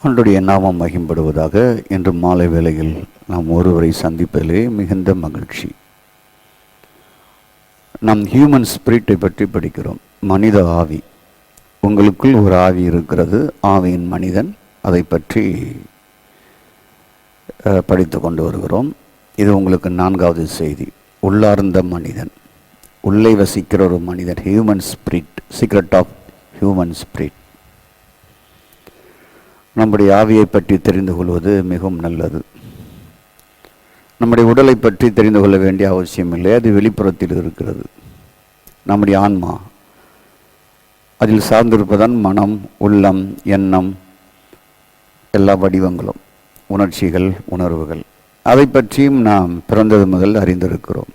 ஆண்டவருடைய நாமம் மகிம்படுவதாக. இன்று மாலை வேளையில் நாம் ஒருவரை சந்திப்பதிலே மிகுந்த மகிழ்ச்சி. நாம் ஹியூமன் ஸ்பிரிட்டை பற்றி படிக்கிறோம். மனித ஆவி. உங்களுக்குள் ஒரு ஆவி இருக்கிறது, ஆவியின் மனிதன். அதை பற்றி படித்து கொண்டு வருகிறோம். இது உங்களுக்கு 4வது செய்தி. உள்ளார்ந்த மனிதன், உள்ளே வசிக்கிற ஒரு மனிதன், human spirit, secret of human spirit. நம்முடைய ஆவியை பற்றி தெரிந்து கொள்வது மிகவும் நல்லது. நம்முடைய உடலை பற்றி தெரிந்து கொள்ள வேண்டிய அவசியம் இல்லை, அது வெளிப்புறத்தில் இருக்கிறது. நம்முடைய ஆன்மா, அதில் சார்ந்திருப்பதான் மனம், உள்ளம், எண்ணம், எல்லா வடிவங்களும், உணர்ச்சிகள், உணர்வுகள். அதை பற்றியும் நாம் பிறந்தது முதல் அறிந்திருக்கிறோம்.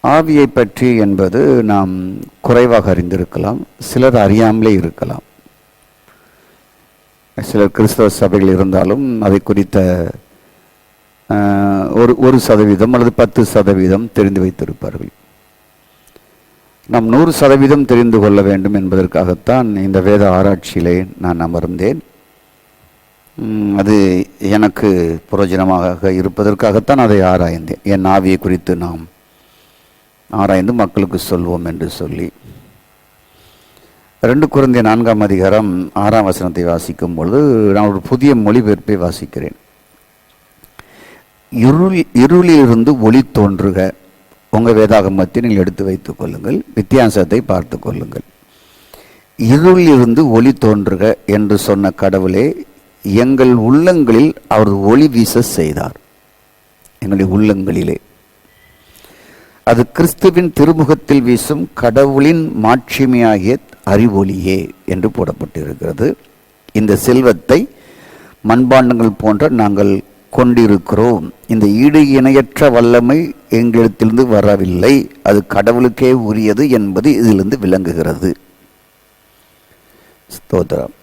ஆவியை பற்றி என்பது நாம் குறைவாக அறிந்திருக்கலாம், சிலர் அறியாமலே இருக்கலாம். சிலர் கிறிஸ்தவ சபைகள் இருந்தாலும் அதை குறித்த ஒரு சதவீதம் அல்லது 10% தெரிந்து வைத்திருப்பார்கள். நாம் 100% தெரிந்து கொள்ள வேண்டும் என்பதற்காகத்தான் இந்த வேத ஆராய்ச்சியிலே நான் அமர்ந்தேன். அது எனக்கு பிரயோஜனமாக இருப்பதற்காகத்தான் அதை ஆராய்ந்தேன். என் ஆவியை குறித்து நாம் ஆராய்ந்து மக்களுக்கு சொல்வோம் என்று சொல்லி 2 கொரிந்தியர் 4ஆம் அதிகாரம் 6ஆம் வசனத்தை வாசிக்கும் பொழுது நான் ஒரு புதிய மொழிபெயர்ப்பை வாசிக்கிறேன். இருளிலிருந்து ஒளி தோன்றுக. உங்கள் வேதாகமத்தை நீங்கள் எடுத்து வைத்துக் கொள்ளுங்கள், வித்தியாசத்தை பார்த்து கொள்ளுங்கள். இருளிலிருந்து ஒளி தோன்றுக என்று சொன்ன கடவுளே எங்கள் உள்ளங்களில் அவர் ஒளி வீச செய்தார். எங்களுடைய உள்ளங்களிலே அது கிறிஸ்துவின் திருமுகத்தில் வீசும் கடவுளின் மாட்சிமையாகிய அறிவொளியே என்று போடப்பட்டிருக்கிறது. இந்த செல்வத்தை மண்பாண்டங்கள் போன்ற நாங்கள் கொண்டிருக்கிறோம். இந்த ஈடு இணையற்ற வல்லமை எங்களிடத்திலிருந்து வரவில்லை, அது கடவுளுக்கே உரியது என்பது இதிலிருந்து விளங்குகிறது. ஸ்தோத்திரம்.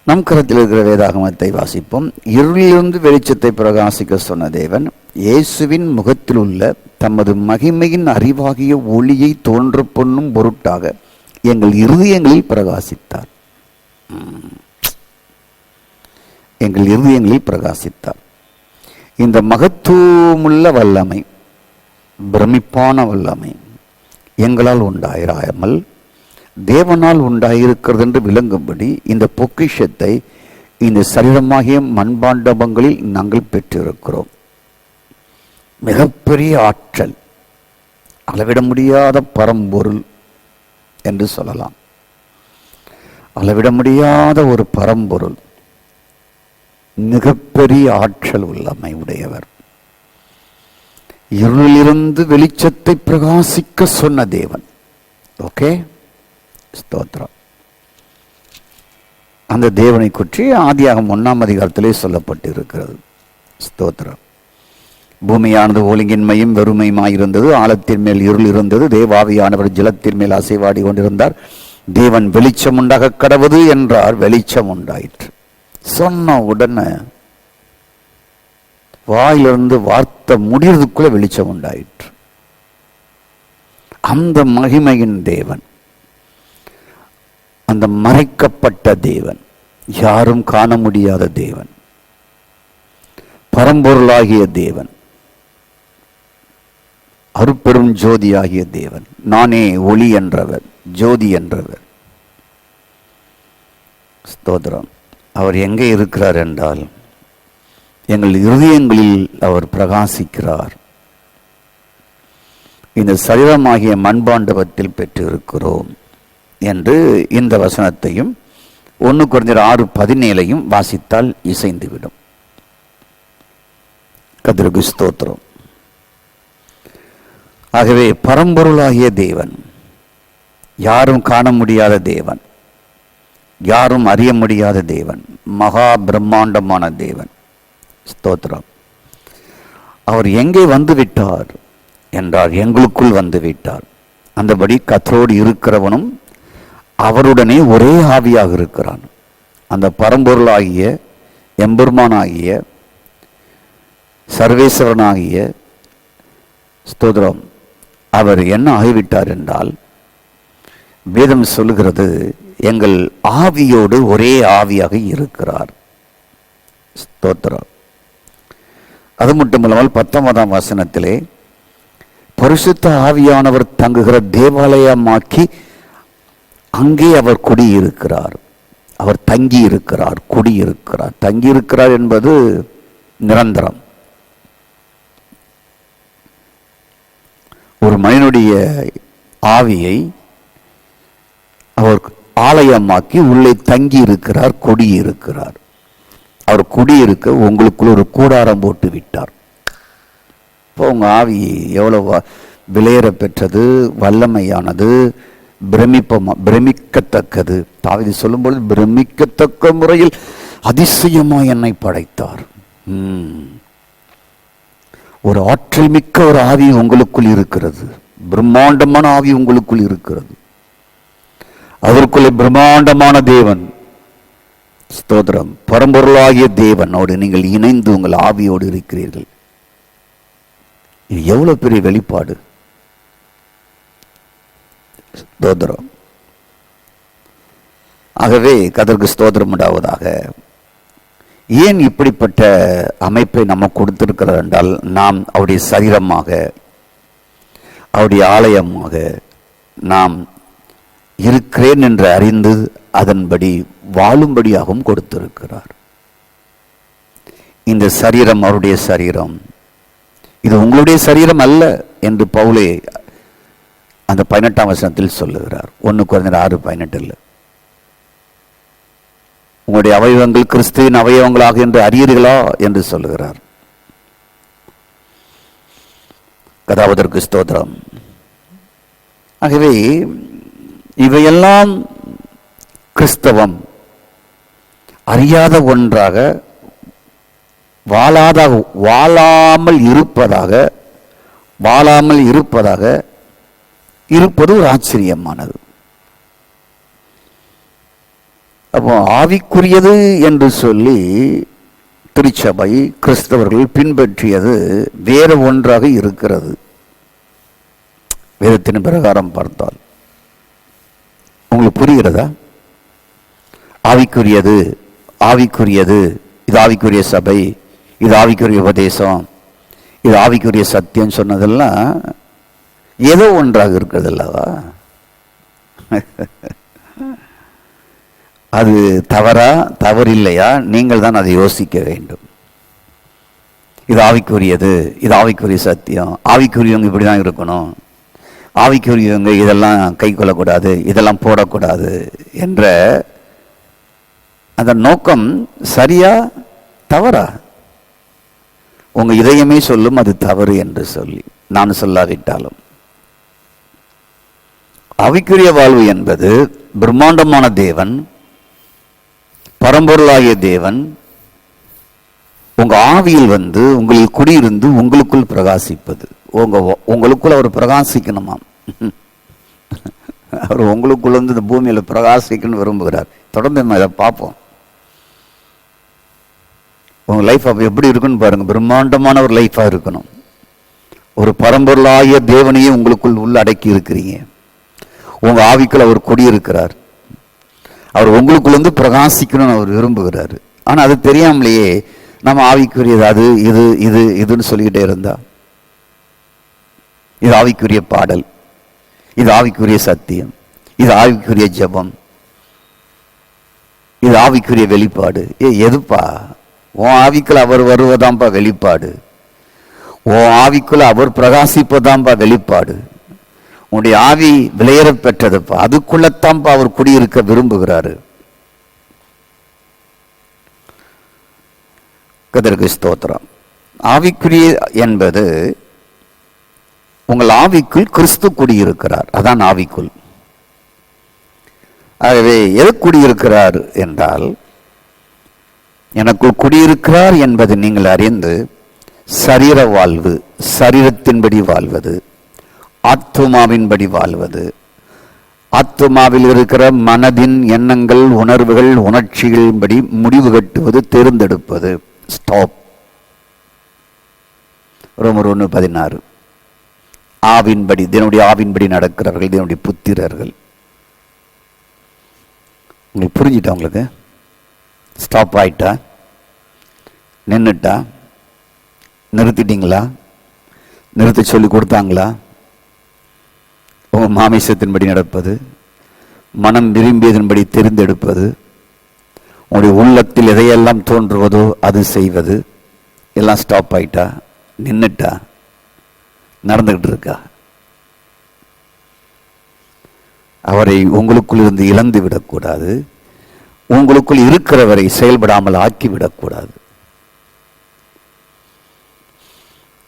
நம் கரத்தில் இருக்கிற வேதாகமத்தை வாசிப்போம். இருளிலிருந்து வெளிச்சத்தை பிரகாசிக்க சொன்ன தேவன் இயேசுவின் முகத்தில் உள்ள தமது மகிமையின் அறிவாகிய ஒளியை தோன்ற பொண்ணும் பொருட்டாக எங்கள் இருதயங்களில் பிரகாசித்தார். எங்கள் இருதயங்களில் பிரகாசித்தார். இந்த மகத்துவமுள்ள வல்லமை, பிரமிப்பான வல்லமை எங்களால் உண்டாயிராமல் தேவனால் உண்டாயிருக்கிறது என்று விளங்கும்படி இந்த பொக்கிஷத்தை இந்த சரீரமாகிய மண்பாண்டபங்களில் நாங்கள் பெற்றிருக்கிறோம். மிகப்பெரிய ஆற்றல், அளவிட முடியாத பரம்பொருள் என்று சொல்லலாம். அளவிட முடியாத ஒரு பரம்பொருள், மிகப்பெரிய ஆற்றல் உள்ளமை உடையவர். இருளிலிருந்து வெளிச்சத்தை பிரகாசிக்க சொன்ன தேவன். ஓகே, ஸ்தோத்திரம். அந்த தேவனை குறித்து ஆதியாகமம் 1ஆம் அதிகாரத்திலே சொல்லப்பட்டிருக்கிறது. ஸ்தோத்திரம். பூமியானது ஒழுங்கின்மையும் வெறுமையுமாயிருந்தது, ஆழத்தின் மேல் இருள் இருந்தது, தேவாவியானவர் ஜலத்தின் மேல் அசைவாடி கொண்டிருந்தார். தேவன் வெளிச்சம் உண்டாக கடவுது என்றார், வெளிச்சம் உண்டாயிற்று. சொன்ன உடனே வாயிலிருந்து வார்த்தை முடிகிறதுக்குள்ள வெளிச்சம் உண்டாயிற்று. அந்த மகிமையின் தேவன், அந்த மறைக்கப்பட்ட தேவன், யாரும் காண முடியாத தேவன், பரம்பொருளாகிய தேவன், அருட்பெரும் ஜோதியாகிய தேவன், நானே ஒளி என்றவர், ஜோதி என்றவர். ஸ்தோத்திரம். அவர் எங்கே இருக்கிறார் என்றால் எங்கள் இருதயங்களில் அவர் பிரகாசிக்கிறார். இந்த சரீரமாகிய மண்பாண்டவத்தில் பெற்றிருக்கிறோம் என்று இந்த வசனத்தையும் 1 கொரிந்தியர் 6:17 வாசித்தால் இசைந்துவிடும். கர்த்தருக்கு ஸ்தோத்திரம். ஆகவே பரம்பொருளாகிய தேவன், யாரும் காண முடியாத தேவன், யாரும் அறிய முடியாத தேவன், மகா பிரம்மாண்டமான தேவன். ஸ்தோத்திரம். அவர் எங்கே வந்து விட்டார் என்றார், எங்களுக்குள் வந்து விட்டார். அந்தபடி கர்த்தரோடு இருக்கிறவனும் அவருடனே ஒரே ஆவியாக இருக்கிறான். அந்த பரம்பொருளாகிய எம்பெருமானாகிய சர்வேஸ்வரனாகிய ஸ்தோத்திரம் அவர் என்ன ஆகிவிட்டார் என்றால் வேதம் சொல்லுகிறது, எங்கள் ஆவியோடு ஒரே ஆவியாக இருக்கிறார். ஸ்தோத்திரம். அது மட்டுமல்லாமல் 19ஆம் வசனத்திலே பரிசுத்த ஆவியானவர் தங்குகிற தேவாலயமாக்கி அங்கே அவர் குடியிருக்கிறார். அவர் தங்கி இருக்கிறார், குடியிருக்கிறார். தங்கி இருக்கிறார் என்பது நிரந்தரம். ஒரு மனிதனுடைய ஆவியை அவர் ஆலயமாக்கி உள்ளே தங்கி இருக்கிறார், குடியிருக்கிறார். அவர் குடியிருக்க உங்களுக்குள்ள ஒரு கூடாரம் போட்டு விட்டார். இப்போ உங்க ஆவி எவ்வளவு விலையேற பெற்றது, வல்லமையானது, பிரமிக்கத்தக்கது. தாவீது சொல்லும்போது பிரமிக்கத்தக்க முறையில் அதிசயமாய் என்னை படைத்தார். ஒரு ஆற்றல் மிக்க ஒரு ஆவி உங்களுக்குள் இருக்கிறது. பிரம்மாண்டமான ஆவி உங்களுக்குள் இருக்கிறது. அதற்குள்ளே பிரம்மாண்டமான தேவன், ஸ்தோத்திரம், பரம்பொருளாகிய தேவனோடு நீங்கள் இணைந்து உங்கள் ஆவியோடு இருக்கிறீர்கள். இது எவ்வளவு பெரிய வெளிப்பாடு! ஸ்தோத்திரம். ஆகவே கர்த்தருக்கு ஸ்தோத்திரம் உண்டாவதாக. ஏன் இப்படிப்பட்ட அமைப்பை நம்ம கொடுத்திருக்கிறார் என்றால், நாம் அவருடைய சரீரமாக, அவருடைய ஆலயமாக நாம் இருக்கிறேன் என்று அறிந்து அதன்படி வாழும்படியாகவும் கொடுத்திருக்கிறார். இந்த சரீரம் அவருடைய சரீரம், இது உங்களுடைய சரீரம் அல்ல என்று பவுலே அந்த 18ஆம் வசனத்தில் சொல்லுகிறார். 1 கொரிந்தியர் 6:18. உங்களுடைய அவயவங்கள் கிறிஸ்துவின் அவயவங்களாக என்று அறியீர்களா என்று சொல்லுகிறார். கதாவதற்கு ஸ்தோத்திரம். ஆகவே இவையெல்லாம் கிறிஸ்தவம் அறியாத ஒன்றாக, வாழாமல் இருப்பதாக இருப்பது ஒரு ஆச்சரியமானது. அப்போ ஆவிக்குரியது என்று சொல்லி திருச்சபை கிறிஸ்தவர்கள் பின்பற்றியது வேறு ஒன்றாக இருக்கிறது. வேதத்தின் பிரகாரம் பார்த்தால் உங்களுக்கு புரிகிறதா? ஆவிக்குரியது, இது ஆவிக்குரிய சபை, இது ஆவிக்குரிய உபதேசம், இது ஆவிக்குரிய சத்தியம் சொன்னதெல்லாம் ஏதோ ஒன்றாக இருக்கிறது அல்லவா? அது தவறா, தவறில்லையா? நீங்கள் தான் அதை யோசிக்க வேண்டும். இது ஆவிக்குரியது, இது ஆவிக்குரிய சத்தியம், ஆவிக்குரியவங்க இப்படி தான் இருக்கணும், ஆவிக்குரியவங்க இதெல்லாம் கை கொள்ளக்கூடாது, இதெல்லாம் போடக்கூடாது என்ற அந்த நோக்கம் சரியா தவறா? உங்க இதயமே சொல்லும் அது தவறு என்று சொல்லி, நான் சொல்லாவிட்டாலும். ஆவிக்குரிய வாழ்வு என்பது பிரம்மாண்டமான தேவன், பரம்பொருளாகிய தேவன் உங்க ஆவியில் வந்து உங்களில் குடியிருந்து உங்களுக்குள் பிரகாசிப்பது. உங்களுக்குள் அவர் பிரகாசிக்கணுமாம். அவர் உங்களுக்குள்ள வந்து இந்த பூமியில பிரகாசிக்கணும்னு விரும்புகிறார். தொடர்ந்து நம்ம இதை பார்ப்போம். உங்க லைஃப் அப்ப எப்படி இருக்குன்னு பாருங்க. பிரம்மாண்டமான ஒரு லைஃபா இருக்கணும். ஒரு பரம்பொருளாகிய தேவனையே உங்களுக்குள் உள்ள அடக்கி இருக்கிறீங்க. உங்க ஆவிக்குள் அவர் குடியிருக்கிறார். அவர் உங்களுக்குள்ள வந்து பிரகாசிக்கணும்னு அவர் விரும்புகிறாரு. ஆனா அது தெரியாமலேயே நம்ம ஆவிக்குரியது அது இதுன்னு சொல்லிக்கிட்டே இருந்தா, இது ஆவிக்குரிய பாடல், இது ஆவிக்குரிய சத்தியம், இது ஆவிக்குரிய ஜெபம், இது ஆவிக்குரிய வெளிப்பாடு. எதுப்பா? உன் ஆவிக்குள்ள அவர் வருவதாம்பா வெளிப்பாடு. உன் ஆவிக்குள்ள அவர் பிரகாசிப்பதாம்பா வெளிப்பாடு. உன்னுடைய ஆவி விலையேற பெற்றதுப்பா. அதுக்குள்ளத்தாம்பா அவர் குடியிருக்க விரும்புகிறாரு. கர்த்தருக்கு ஸ்தோத்திரம். ஆவிக்குரிய என்பது உங்கள் ஆவிக்குள் கிறிஸ்து குடியிருக்கிறார். அதான் ஆவிக்குள். ஆகவே எது குடியிருக்கிறார் என்றால், எனக்குள் குடியிருக்கிறார் என்பது நீங்கள் அறிந்து சரீர வாழ்வு, சரீரத்தின்படி வாழ்வது, ஆத்துமாவின்படி வாழ்வது, ஆத்துமாவில் இருக்கிற மனதின் எண்ணங்கள், உணர்வுகள், உணர்ச்சிகளின்படி முடிவு கட்டுவது, தேர்ந்தெடுப்பது. ஸ்டாப். ரோமர் 1:16. ஆவின்படி, இதனுடைய ஆவின்படி நடக்கிறவர்கள் இதனுடைய புத்திரர்கள். உங்களுக்கு புரிஞ்சிட்டா? உங்களுக்கு ஸ்டாப் ஆயிட்டா? நின்றுட்டா? நிறுத்திட்டீங்களா? நிறுத்த சொல்லி கொடுத்தாங்களா? உங்கள் மாமிசத்தின்படி நடப்பது, மனம் விரும்பியதன்படி தெரிந்தெடுப்பது, உங்களுடைய உள்ளத்தில் எதையெல்லாம் தோன்றுவதோ அது செய்வது, எல்லாம் ஸ்டாப் ஆயிட்டா? நின்றுட்டா? நடந்துகிட்டு இருக்கா? அவரை உங்களுக்குள் இருந்து இழந்து விடக்கூடாது. உங்களுக்குள் இருக்கிறவரை செயல்படாமல் ஆக்கிவிடக்கூடாது.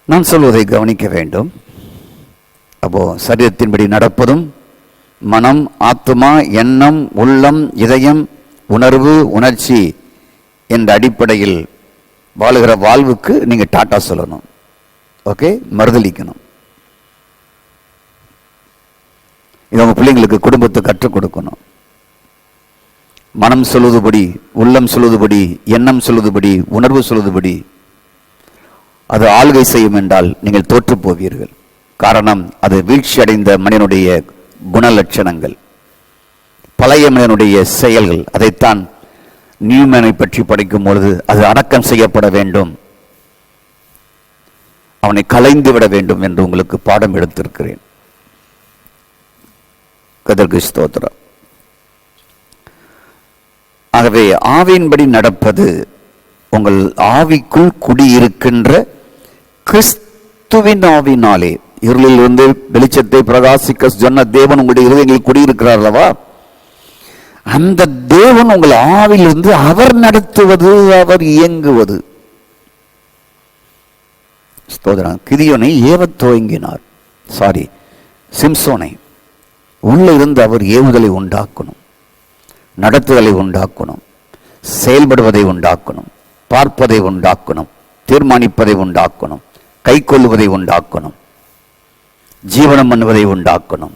நான் சொல்வதை கவனிக்க வேண்டும். அப்போ சரீரத்தின்படி நடப்பதும், மனம், ஆத்மா, எண்ணம், உள்ளம், இதயம், உணர்வு, உணர்ச்சி என்ற அடிப்படையில் வாழுகிற வாழ்வுக்கு நீங்க டாட்டா சொல்லணும். ஓகே, மறுதளிக்கணும். இது உங்க பிள்ளைங்களுக்கு, குடும்பத்தை கற்றுக் கொடுக்கணும். மனம் சொல்வதுபடி, உள்ளம் சொல்வதுபடி, எண்ணம் சொல்வதுபடி, உணர்வு சொல்வதுபடி அது ஆளுகை செய்யும் என்றால் நீங்கள் தோற்று போவீர்கள். காரணம், அது வீழ்ச்சி அடைந்த மனிதனுடைய குணலட்சணங்கள், பழைய மனிதனுடைய செயல்கள். அதைத்தான் நியூமனை பற்றி படிக்கும் பொழுது அது அடக்கம் செய்யப்பட வேண்டும், அவனை கலைந்து விட வேண்டும் என்று உங்களுக்கு பாடம் எடுத்திருக்கிறேன். கர்த்தருக்கு ஸ்தோத்திரம். ஆகவே ஆவியின்படி நடப்பது உங்கள் ஆவிக்குள் குடியிருக்கின்ற கிறிஸ்துவின் ஆவினாலே. இருளில் இருந்து வெளிச்சத்தை பிரகாசிக்க சொன்ன தேவன் உங்களுடைய இருதயங்களில் குடியிருக்கிறார் அல்லவா? அந்த தேவன் உங்கள் ஆவிலிருந்து அவர் நடத்துவது, அவர் இயங்குவது. ஸ்தோத்திரம். கிதியோனை ஏவத் துவங்கினார், சிம்சோனை உள்ள இருந்து அவர் ஏவுதலை உண்டாக்கணும், நடத்துதலை உண்டாக்கணும், செயல்படுவதை உண்டாக்கணும், பார்ப்பதை உண்டாக்கணும், தீர்மானிப்பதை உண்டாக்கணும், கை கொள்ளுவதை உண்டாக்கணும், ஜீவனம் பண்ணுவதை உண்டாக்கணும்.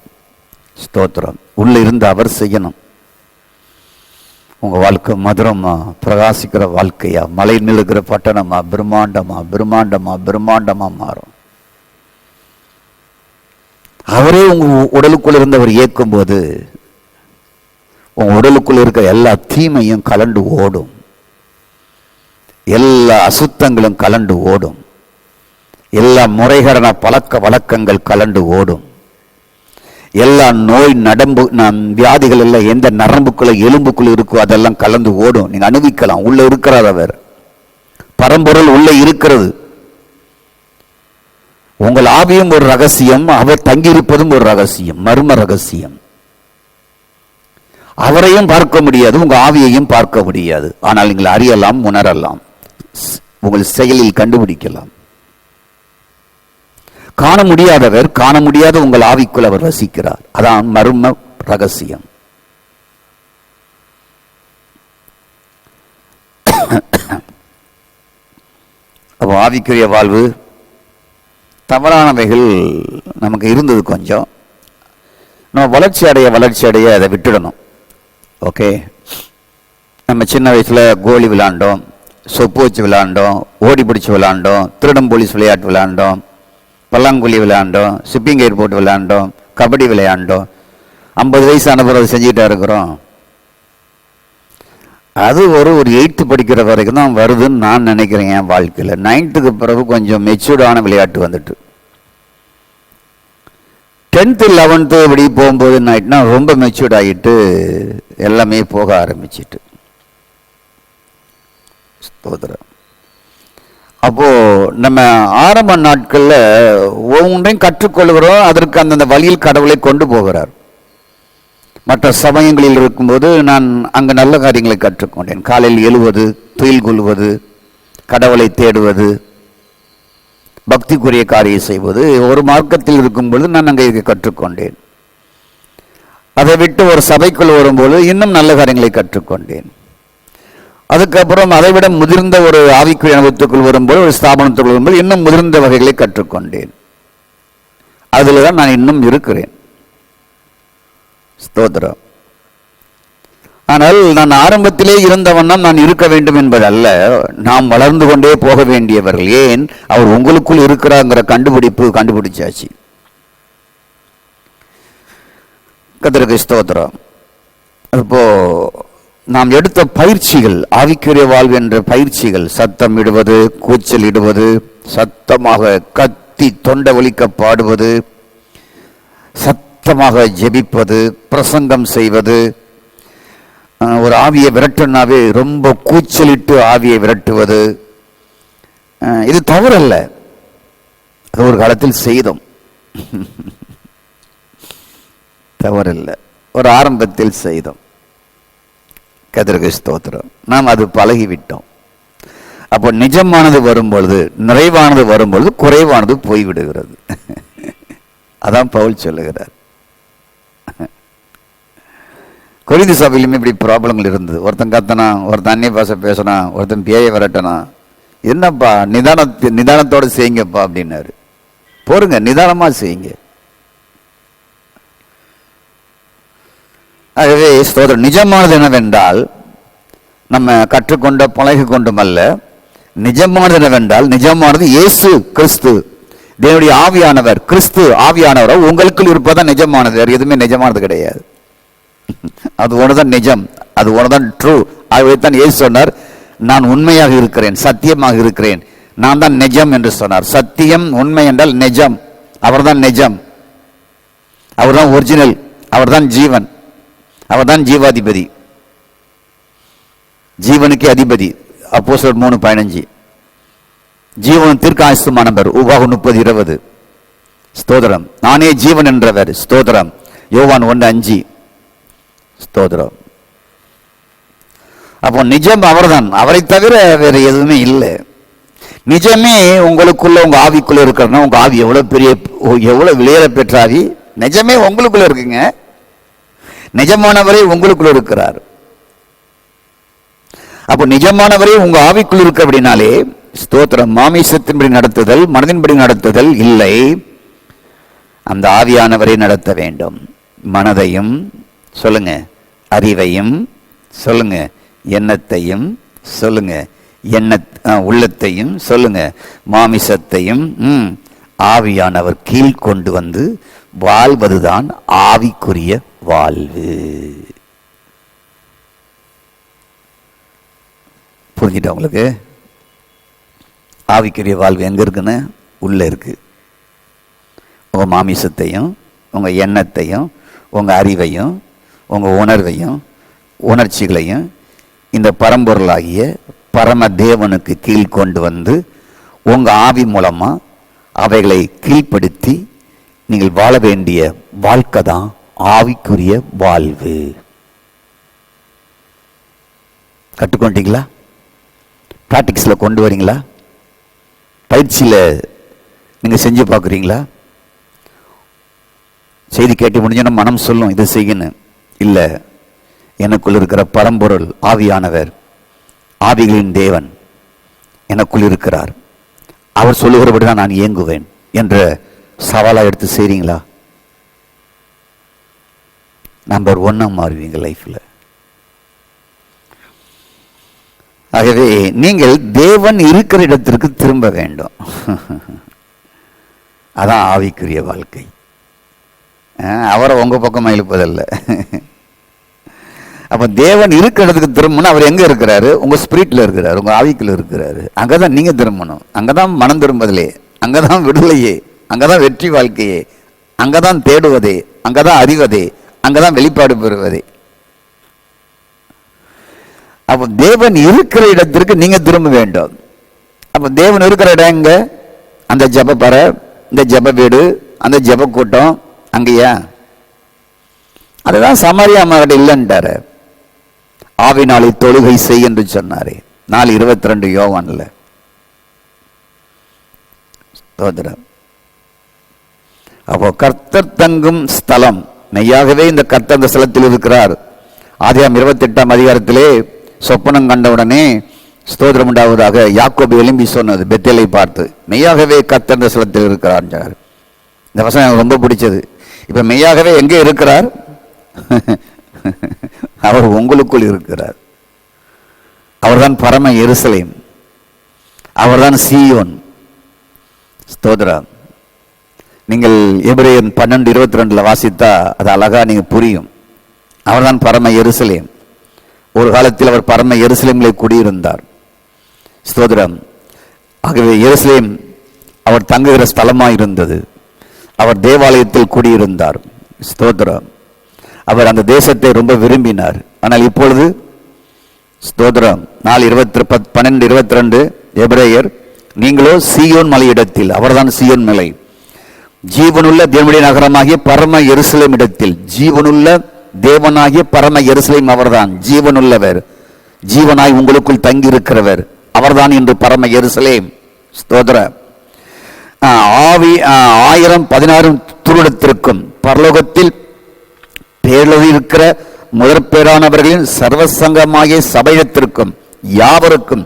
ஸ்தோத்திரம். உள்ள இருந்து அவர் செய்யணும். உங்க வாழ்க்கை மதுரமா, பிரகாசிக்கிற வாழ்க்கையா, மலை நிலுக்கிற பட்டணமா, பிரம்மாண்டமா பிரம்மாண்டமா பிரம்மாண்டமா மாறும். அவரே உங்க உடலுக்குள் இருந்தவர் இயக்கும் போது உங்க உடலுக்குள் இருக்கிற எல்லா தீமையும் கலண்டு ஓடும், எல்லா அசுத்தங்களும் கலண்டு ஓடும், எல்லா முறைகரன பழக்க வழக்கங்கள் கலண்டு ஓடும், எல்லா நோய் வியாதிகள் எல்லாம் எந்த நரம்புக்குள்ள எலும்புக்குள்ள இருக்கோ அதெல்லாம் கலந்து ஓடும். நீங்க அனுபவிக்கலாம். உள்ள இருக்கிறார் அவர், பரம்பொருள் உள்ள இருக்கிறது. உங்கள் ஆவியும் ஒரு ரகசியம், அவர் தங்கியிருப்பதும் ஒரு ரகசியம், மர்ம ரகசியம். அவரையும் பார்க்க முடியாது, உங்க ஆவியையும் பார்க்க முடியாது. ஆனால் நீங்கள் அறியலாம், உணரலாம், உங்கள் செயலில் கண்டுபிடிக்கலாம். காண முடியாதவர், காண முடியாத உங்கள் ஆவிக்குள் அவர் வசிக்கிறார். அதான் மர்ம ரகசியம். அப்போ ஆவிக்குரிய வாழ்வு தவறானவைகள் நமக்கு இருந்தது கொஞ்சம். நம்ம வளர்ச்சி அடைய அதை விட்டுடணும். ஓகே, நம்ம சின்ன வயசில் கோலி விளையாண்டோம், சொப்பு வச்சு விளையாண்டோம், ஓடி பிடிச்சி விளையாண்டோம், திருடம் போலீஸ் விளையாட்டு விளையாண்டோம், பல்லாங்குழி விளையாண்டோம், சிப்பிங் கயிறு போட்டு விளையாண்டோம், கபடி விளையாண்டோம். 50 வயசு அனுபவம் செஞ்சுக்கிட்டா இருக்கிறோம். அது ஒரு 8th படிக்கிற வரைக்கும் தான் வருதுன்னு நான் நினைக்கிறேன் என் வாழ்க்கையில். 9th பிறகு கொஞ்சம் மெச்சூர்டான விளையாட்டு வந்துட்டு 10th 11th இப்படி போகும்போது என்ன ஆகிட்டுனா ரொம்ப மெச்சூர்ட் ஆகிட்டு எல்லாமே போக ஆரம்பிச்சிட்டு. ஸ்தோத்திரம். அப்போது நம்ம ஆரம்ப நாட்களில் ஒவ்வொன்றையும் கற்றுக்கொள்கிறோம். அதற்கு அந்தந்த வழியில் கடவுளை கொண்டு போகிறார். மற்ற சமயங்களில் இருக்கும்போது நான் அங்கே நல்ல காரியங்களை கற்றுக்கொண்டேன். காலையில் எழுவது, துயில் கொள்வது, கடவுளை தேடுவது, பக்திக்குரிய காரியம் செய்வது. ஒரு மார்க்கத்தில் இருக்கும்பொழுது நான் அங்கே கற்றுக்கொண்டேன். அதை விட்டு ஒரு சபைக்குள் வரும்போது இன்னும் நல்ல காரியங்களை கற்றுக்கொண்டேன். அதுக்கப்புறம் அதை விட முதிர்ந்த ஒரு ஆவிக்குரிய அனுபவத்துக்குள் வரும்போது, ஒரு ஸ்தாபனத்துக்குள் வரும்போது இன்னும் முதிர்ந்த வகைகளை கற்றுக்கொண்டேன். அதில் தான் நான் இன்னும் இருக்கிறேன். ஸ்தோத்திரம். ஆனால் நான் ஆரம்பத்திலே இருந்தவண்ணம் நான் இருக்க வேண்டும் என்பதல்ல, நாம் வளர்ந்து கொண்டே போக வேண்டியவர்கள். ஏன்? அவர் உங்களுக்குள் இருக்கிறாங்கிற கண்டுபிடிச்சாச்சு. கர்த்தருக்கு ஸ்தோத்திரம். இப்போ நாம் எடுத்த பயிற்சிகள், ஆவிக்குரிய வாழ்வு என்ற பயிற்சிகள், சத்தம் இடுவது, கூச்சல் இடுவது, சத்தமாக கத்தி தொண்டை வலிக்க பாடுவது, சத்தமாக ஜெபிப்பது, பிரசங்கம் செய்வது, ஒரு ஆவியை விரட்டுனாவே ரொம்ப கூச்சலிட்டு ஆவியை விரட்டுவது, இது தவறல்ல. அது ஒரு காலத்தில் செய்தோம், தவறில்லை. ஒரு ஆரம்பத்தில் செய்தோம். கர்த்தருக்கு ஸ்தோத்திரம். நாம் அது பழகிவிட்டோம். அப்போ நிஜமானது வரும்பொழுது, நிறைவானது வரும்பொழுது குறைவானது போய்விடுகிறது. அதான் பவுல் சொல்லுகிறார். கொரிந்து சபையிலுமே இப்படி ப்ராப்ளங்கள் இருந்தது. ஒருத்தன் கத்தனா, ஒருத்தன் அந்நிய பாஷை பேசினா, ஒருத்தன் பேயை விரட்டனா. என்னப்பா நிதானத்தோடு செய்யுங்கப்பா அப்படின்னாரு. போருங்க, நிதானமாக செய்யுங்க. ஆகவே ஸ்தோத்திரம். நிஜமானது என்னவென்றால், நம்ம கற்றுக்கொண்ட பழகி கொண்டும் அல்ல, நிஜமானது என்னவென்றால், நிஜமானது இயேசு கிறிஸ்து, தேவனுடைய ஆவியானவர், கிறிஸ்து ஆவியானவர் உங்களுக்குள் இருப்பதான் நிஜமானது. வேறு எதுவுமே நிஜமானது கிடையாது. அது ஒன்றுதான் நிஜம், அது ஒன்றுதான் ட்ரூ. ஆகவேதான் இயேசு சொன்னார், நான் உண்மையாக இருக்கிறேன், சத்தியமாக இருக்கிறேன், நான் தான் நிஜம் என்று சொன்னார். சத்தியம், உண்மை என்றால் நிஜம். அவர் தான் நிஜம், அவர் தான் ஒரிஜினல், அவர் தான் ஜீவன், அவர் தான் ஜீவாதிபதி, ஜீவனுக்கு அதிபதி. அப்போஸ்தலர் 3:15. ஜீவன் தீர்க்காயுசுமானவர். உபாகம் 30:20. ஸ்தோத்திரம். நானே ஜீவன் என்றவர். ஸ்தோத்திரம். யோவான் 1:5. ஸ்தோத்திரம். அப்போ நிஜம் அவர்தான், அவரை தவிர வேற எதுவுமே இல்லை. நிஜமே உங்களுக்குள்ள, உங்க ஆவிக்குள்ள இருக்கிறனா, உங்க ஆவி எவ்வளவு பெரிய, எவ்வளவு விலையேற பெற்ற ஆவி, நிஜமே உங்களுக்குள்ள இருக்குங்க. நிஜமானவரே உங்களுக்குள்ள இருக்கிறார். அப்போ நிஜமானவரே உங்க ஆவிக்குள் இருக்க அப்படின்னாலே, ஸ்தோத்திரம், மாமிசத்தின்படி நடத்துதல், மனதின்படி நடத்துதல் இல்லை. அந்த ஆவியானவரை நடத்த வேண்டும். மனதையும் சொல்லுங்க, அறிவையும் சொல்லுங்க, எண்ணத்தையும் சொல்லுங்க, உள்ளத்தையும் சொல்லுங்க, மாமிசத்தையும் ஆவியானவர் கீழ் கொண்டு வந்து வாழ்வதுதான் ஆவிக்குரிய வாழ்வு. புரிஞ்சுட்டா உங்களுக்கு? ஆவிக்குரிய வாழ்வு எங்க இருக்குன்னு, உள்ள இருக்கு. உங்க மாமிசத்தையும், உங்க எண்ணத்தையும், உங்க அறிவையும், உங்க உணர்வையும், உணர்ச்சிகளையும் இந்த பரம்பொருளாகிய பரம தேவனுக்கு கீழ் கொண்டு வந்து உங்க ஆவி மூலமா அவைகளை கீழ்ப்படுத்தி நீங்கள் வாழ வேண்டிய வாழ்க்கை தான் ஆவிக்குரிய வாழ்வு. கற்றுக்கொண்டீங்களா? பிராக்டிக்ஸில் கொண்டு வரீங்களா? பயிற்சியில் நீங்கள் செஞ்சு பார்க்குறீங்களா? செய்தி கேட்டு முடிஞ்சோன்னா மனம் சொல்லும் இதை செய்யணும். இல்லை, எனக்குள் இருக்கிற பரம்பொருள் ஆவியானவர், ஆவிகளின் தேவன் எனக்குள் இருக்கிறார், அவர் சொல்லுகிறபடி தான் நான் இயங்குவேன் என்ற சவாலாக எடுத்து செய்கிறீங்களா? நம்பர் 1 மாறுவீங்க லைஃப்பில். ஆகவே நீங்கள் தேவன் இருக்கிற இடத்திற்கு திரும்ப வேண்டும். அதான் ஆவிக்குரிய வாழ்க்கை. அவரை உங்க பக்கமாக இழுப்பதல்ல. அப்ப தேவன் இருக்கிற இடத்துக்கு திரும்பணும். அவர் எங்க இருக்கிறாரு? உங்க ஸ்பிரிட்ல இருக்கிறாரு, உங்க ஆவிக்குள்ள இருக்கிறாரு. அங்கதான் நீங்க திரும்பணும். அங்கதான் மனம் திரும்புதலே, அங்கதான் விடுதலையே, அங்கதான் வெற்றி வாழ்க்கையே, அங்கதான் தேடுவதே, அங்கதான் அறிவதே, அங்கதான் வெளிப்பாடு பெறுவதே. அப்ப தேவன் இருக்கிற இடத்திற்கு நீங்க திரும்ப வேண்டும். அப்ப தேவன் இருக்கிற இடம் எங்க? அந்த ஜப பற, இந்த ஜப வீடு, அந்த ஜப கூட்டம் அங்கேயா? அதுதான் சமாரியா அம்மாக்கிட்ட இல்லைன்ட்டாரு. ஆவினாலே தொழுகை செய் என்று சொன்னாரே, 4:22 யோவான்ல. அப்போ கர்த்தர் தங்கும் ஸ்தலம், மெய்யாகவே இந்த கர்த்தர் அந்த ஸ்தலத்தில் இருக்கிறார். ஆதியாகமம் 28ஆம் அதிகாரத்திலே சொப்பனம் கண்டவுடனே ஸ்தோத்திரம் உண்டாவதாக யாக்கோபு எழும்பி சொன்னது பெத்தேலை பார்த்து, மெய்யாகவே கர்த்தர் அந்த ஸ்தலத்தில் இருக்கிறார். இந்த வசனம் எனக்கு ரொம்ப பிடிச்சது. இப்ப மெய்யாகவே எங்கே இருக்கிறார்? அவர் உங்களுக்குள் இருக்கிறார். அவர்தான் பரம எருசலேம், அவர்தான் சீயோன். ஸ்தோத்திரம். நீங்கள் எபிரேயர் 12:22 வாசித்தா அது அழகா நீங்க புரியும். அவர்தான் பரம எருசலேம். ஒரு காலத்தில் அவர் பரம எருசலேமிலே குடியிருந்தார். ஸ்தோத்திரம். ஆகவே எருசலேம் அவர் தங்குகிற ஸ்தலமாக இருந்தது. அவர் தேவாலயத்தில் குடியிருந்தார். ஸ்தோத்திரம். அவர் அந்த தேசத்தை ரொம்ப விரும்பினார். ஆனால் இப்பொழுது ஸ்தோத்திரம் 4:12-22 எபிரேயர், நீங்களோ சீயோன் மலையிடத்தில், அவர்தான் சீயோன் மலை, ஜீவனுள்ள தேவனுடைய நகரமாகிய பரம எருசலேம் இடத்தில், ஜீவனுள்ள தேவனாகிய பரம எருசலேம் அவர்தான், ஜீவனுள்ளவர், ஜீவனாய் உங்களுக்குள் தங்கி இருக்கிறவர் அவர்தான் என்று பரம எருசலேம். ஸ்தோத்திரம். 1016 துருடத்திற்கும் பரலோகத்தில் பேரில் முதற்பேரானவர்களின் சர்வசங்கமாகிய சபையத்திற்கும் யாவருக்கும்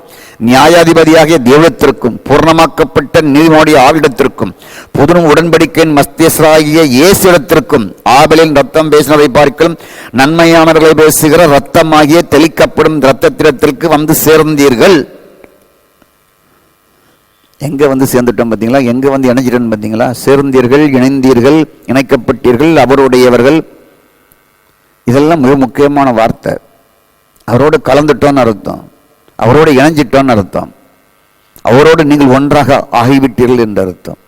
நியாயாதிபதியாகிய தேவத்திற்கும் பூர்ணமாக்கப்பட்ட நீதிமொழி ஆவிடத்திற்கும் புதும் உடன்படிக்கையின் மத்தியஸ்தராகிய இயேசுவிடத்திற்கும் ஆபேலின் ரத்தம் பேசினதை பார்க்கலும் நன்மையானவர்களை பேசுகிற ரத்தமாகிய தெளிக்கப்படும் இரத்தத்திற்கு வந்து சேர்ந்தீர்கள். எங்க வந்து சேர்ந்துட்டோம் பார்த்தீங்களா? எங்க வந்து இணைஞ்சிட்டோம் பார்த்தீங்களா? சேர்ந்தீர்கள், இணைந்தீர்கள், இணைக்கப்பட்டீர்கள், அவருடையவர்கள். இதெல்லாம் மிக முக்கியமான வார்த்தை. அவரோடு கலந்துட்டோன்னு அர்த்தம், அவரோடு இணைஞ்சிட்டோன்னு அர்த்தம், அவரோடு நீங்கள் ஒன்றாக ஆகிவிட்டீர்கள் என்று அர்த்தம்.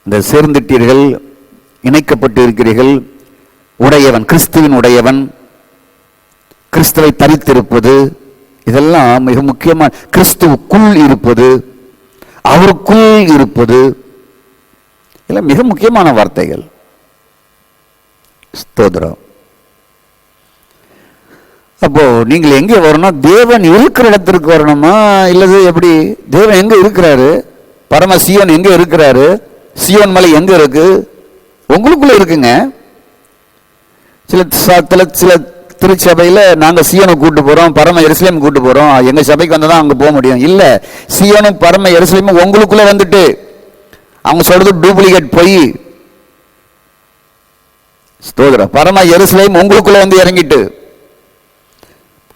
இந்த சேர்ந்துட்டீர்கள், இணைக்கப்பட்டு இருக்கிறீர்கள், உடையவன், கிறிஸ்துவின் உடையவன், கிறிஸ்துவை தரித்திருப்பது, இதெல்லாம் மிக முக்கியமான. கிறிஸ்துவுக்குள் இருப்பது, அவருக்குள் இருப்பது, இதெல்லாம் மிக முக்கியமான வார்த்தைகள். ஸ்தோத்திரம். அப்போ நீங்கள் எங்கே வரணும்? தேவன் இருக்கிற இடத்திற்கு வரணுமா இல்லது எப்படி? தேவன் எங்க இருக்கிறாரு? பரம சீயோன் எங்க இருக்கிறாரு? சீயோன் மலை எங்க இருக்கு? உங்களுக்குள்ள இருக்குங்க. சில திருச்சபையில் நாங்கள் சீயோனை கூட்டு போறோம், பரம எருசலேம் கூட்டு போறோம், எங்க சபைக்கு வந்ததான் அங்க போக முடியும். இல்ல, சீயோனும் பரம எருசலேமும் உங்களுக்குள்ள வந்துட்டு அவங்க சொல்றது டூப்ளிகேட் பொய். ஸ்தோத்திரம். பரம எருசலேம் உங்களுக்குள்ள வந்து இறங்கிட்டு,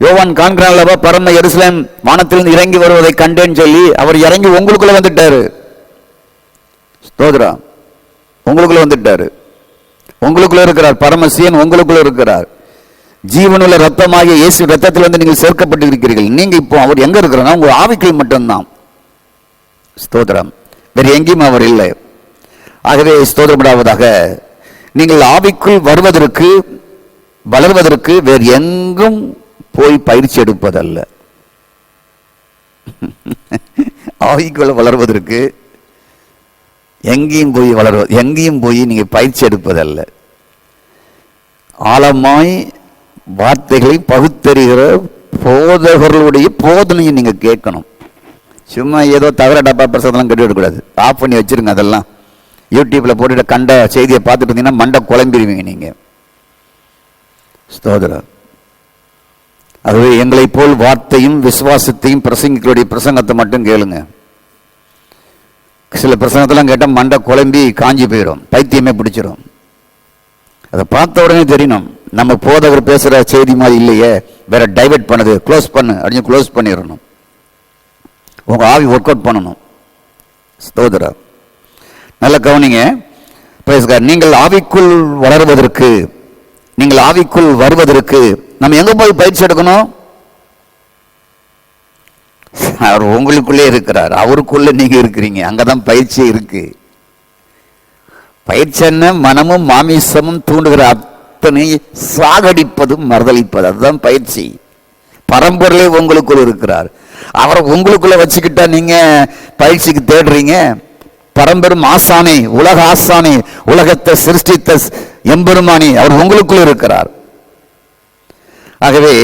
யோவான் காண்கிறான்லவா, பரம எருசலேம் வானத்திலிருந்து இறங்கி வருவதை கண்டேன்னு சொல்லி அவர் இறங்கி உங்களுக்குள்ள வந்துட்டாரு. ஸ்தோத்திரம். உங்களுக்குள்ள வந்துட்டாரு, உங்களுக்குள்ள இருக்கிறார். பரமசியன் உங்களுக்குள்ள இருக்கிறார். ஜீவனுள்ள ரத்தமாகிய இயேசு ரத்தத்திலிருந்து நீங்கள் சேர்க்கப்பட்டு இருக்கிறீர்கள். நீங்க இப்போ அவர் எங்க இருக்கிறார்? உங்க ஆவிக்குள் மட்டும்தான். ஸ்தோத்திரம். வேறு எங்கேயும் அவர் இல்லை. ஆகவே ஸ்தோத்திரப்படாவதாக, நீங்கள் ஆவிக்குள் வருவதற்கு, வளர்வதற்கு வேறு எங்கும் போய் பயிற்சி எடுப்பதல்ல. ஆவிக்குள் வளர்வதற்கு எங்கேயும் போய் நீங்க பயிற்சி எடுப்பதல்ல. ஆழமாய் வார்த்தைகளை பகுத்தறிகிற போதகர்களுடைய போதனையை நீங்க கேட்கணும். சும்மா ஏதோ தவிர டப்பா பிரசாதெல்லாம் கட்டி விடக்கூடாது. ஆஃப் பண்ணி வச்சிருங்க. அதெல்லாம் யூடியூப்ல போட்டு கண்ட செய்தியை பார்த்துட்டு இருந்தீங்கன்னா மண்டை குழம்பிடுவீங்க நீங்க. ஸ்தோத்திரம். அதுவே எங்களை போல் வார்த்தையும் விசுவாசத்தையும் பிரசங்கிகளுடைய பிரசங்கத்தை மட்டும் கேளுங்க. சில பிரசங்கத்தெல்லாம் கேட்டால் மண்டை குழம்பி காஞ்சி போயிடும், பைத்தியமே பிடிச்சிடும். அதை பார்த்த உடனே தெரியணும், நம்ம போதகர் பேசுகிற செய்தி மாதிரி இல்லையே, வேற டைவெர்ட் பண்ணுது, க்ளோஸ் பண்ணு அப்படின்னு க்ளோஸ் பண்ணிடணும். உங்கள் ஆவி ஒர்க் அவுட் பண்ணணும். ஸ்தோத்திரம். நல்ல கவனிங்க. நீங்கள் ஆவிக்குள் வளர்வதற்கு, நீங்கள் ஆவிக்குள் வருவதற்கு நம்ம எங்க போய் பயிற்சி எடுக்கணும்? அவர் உங்களுக்குள்ளே இருக்கிறார், அவருக்குள்ள நீங்க இருக்கிறீங்க. அங்கதான் பயிற்சி இருக்கு. பயிற்சி என்ன? மனமும் மாமிசமும் தூண்டுகிற அத்தனை சாகடிப்பதும் மறுதளிப்பது, அதுதான் பயிற்சி. பரம்பொருளே உங்களுக்குள் இருக்கிறார். அவரை உங்களுக்குள்ள வச்சுக்கிட்டா நீங்க பயிற்சிக்கு தேடுறீங்க. பரம்பெரும் ஆசானே, உலக ஆசானே, உலகத்தை சிருஷ்டித்த எம்பெருமானே, அவர் உங்களுக்குள் இருக்கிறார். ஆகவே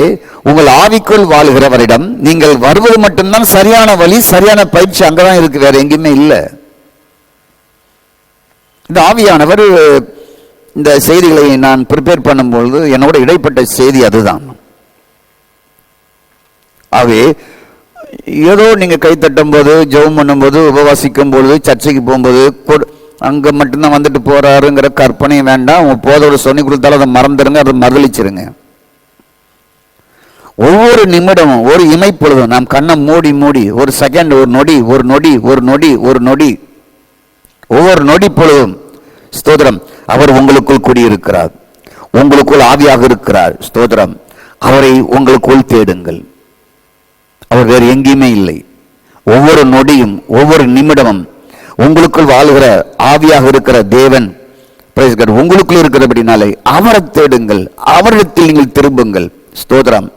உங்கள் ஆவிக்குள் வாழுகிறவரிடம் நீங்கள் வருவது மட்டும்தான் சரியான வழி, சரியான பயிற்சி அங்கதான் இருக்கு, வேற எங்கேயுமே இல்லை. இந்த ஆவியானவர் இந்த செய்திகளை நான் ப்ரிப்பேர் பண்ணும்பொழுது என்னோட இடைப்பட்ட செய்தி அதுதான். ஆகவே ஏதோ நீங்க கை தட்டும் போது, ஜெபம் பண்ணும்போது, உபவாசிக்கும் பொழுது, சர்ச்சைக்கு போகும்போது அங்க மட்டும்தான் வந்துட்டு போறாருங்கிற கற்பனை வேண்டாம். உங்க போதோட சொல்லி கொடுத்தாலும் அதை மறந்துடுங்க, அதை மறுதளிச்சிருங்க. ஒவ்வொரு நிமிடமும், ஒரு இமைப்பொழுதும் நாம் கண்ணை மூடி மூடி ஒரு செகண்ட், ஒரு நொடி, ஒரு நொடி, ஒரு நொடி, ஒரு நொடி, ஒவ்வொரு நொடி பொழுதும் ஸ்தோத்திரம் அவர் உங்களுக்குள் கூடியிருக்கிறார். உங்களுக்குள் ஆவியாக இருக்கிறார். ஸ்தோத்திரம். அவரை உங்களுக்குள் தேடுங்கள். அவர் வேறு எங்கேயுமே இல்லை. ஒவ்வொரு நொடியும் ஒவ்வொரு நிமிடமும் உங்களுக்குள் வாழ்கிற ஆவியாக இருக்கிற தேவன் உங்களுக்குள் இருக்கிறபடினாலே அவரை தேடுங்கள், அவரிடத்தில் நீங்கள் திரும்புங்கள். ஸ்தோத்திரம்.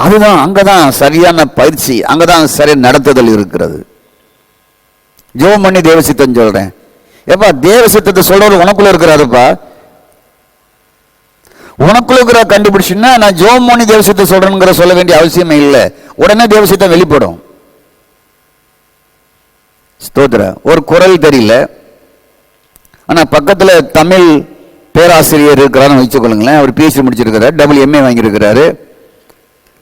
அதுதான், அங்கதான் சரியான பயிற்சி, அங்கதான் சரி நடத்துதல் இருக்கிறது. ஜெபம் பண்ணி தேவசித்தம் சொல்றேன். ஏப்பா தேவசித்தத்தை சொல்றது உனக்குள்ள இருக்கிறாருப்பா. உனக்குள்ள இருக்கிற கண்டுபிடிச்சுன்னா நான் ஜெபம் பண்ணி தேவசித்தம் சொல்றேங்கிற சொல்ல வேண்டிய அவசியமே இல்லை. உடனே தேவசித்தம் வெளிப்படும். ஸ்தோத்திரம். ஒரு குரல் தெரியல, ஆனா பக்கத்துல தமிழ் பேராசிரியர் இருக்கிறாருன்னு வச்சுக்கொள்ளுங்களேன். அவர் PhD முடிச்சிருக்கிறார், MA வாங்கியிருக்கிறாரு,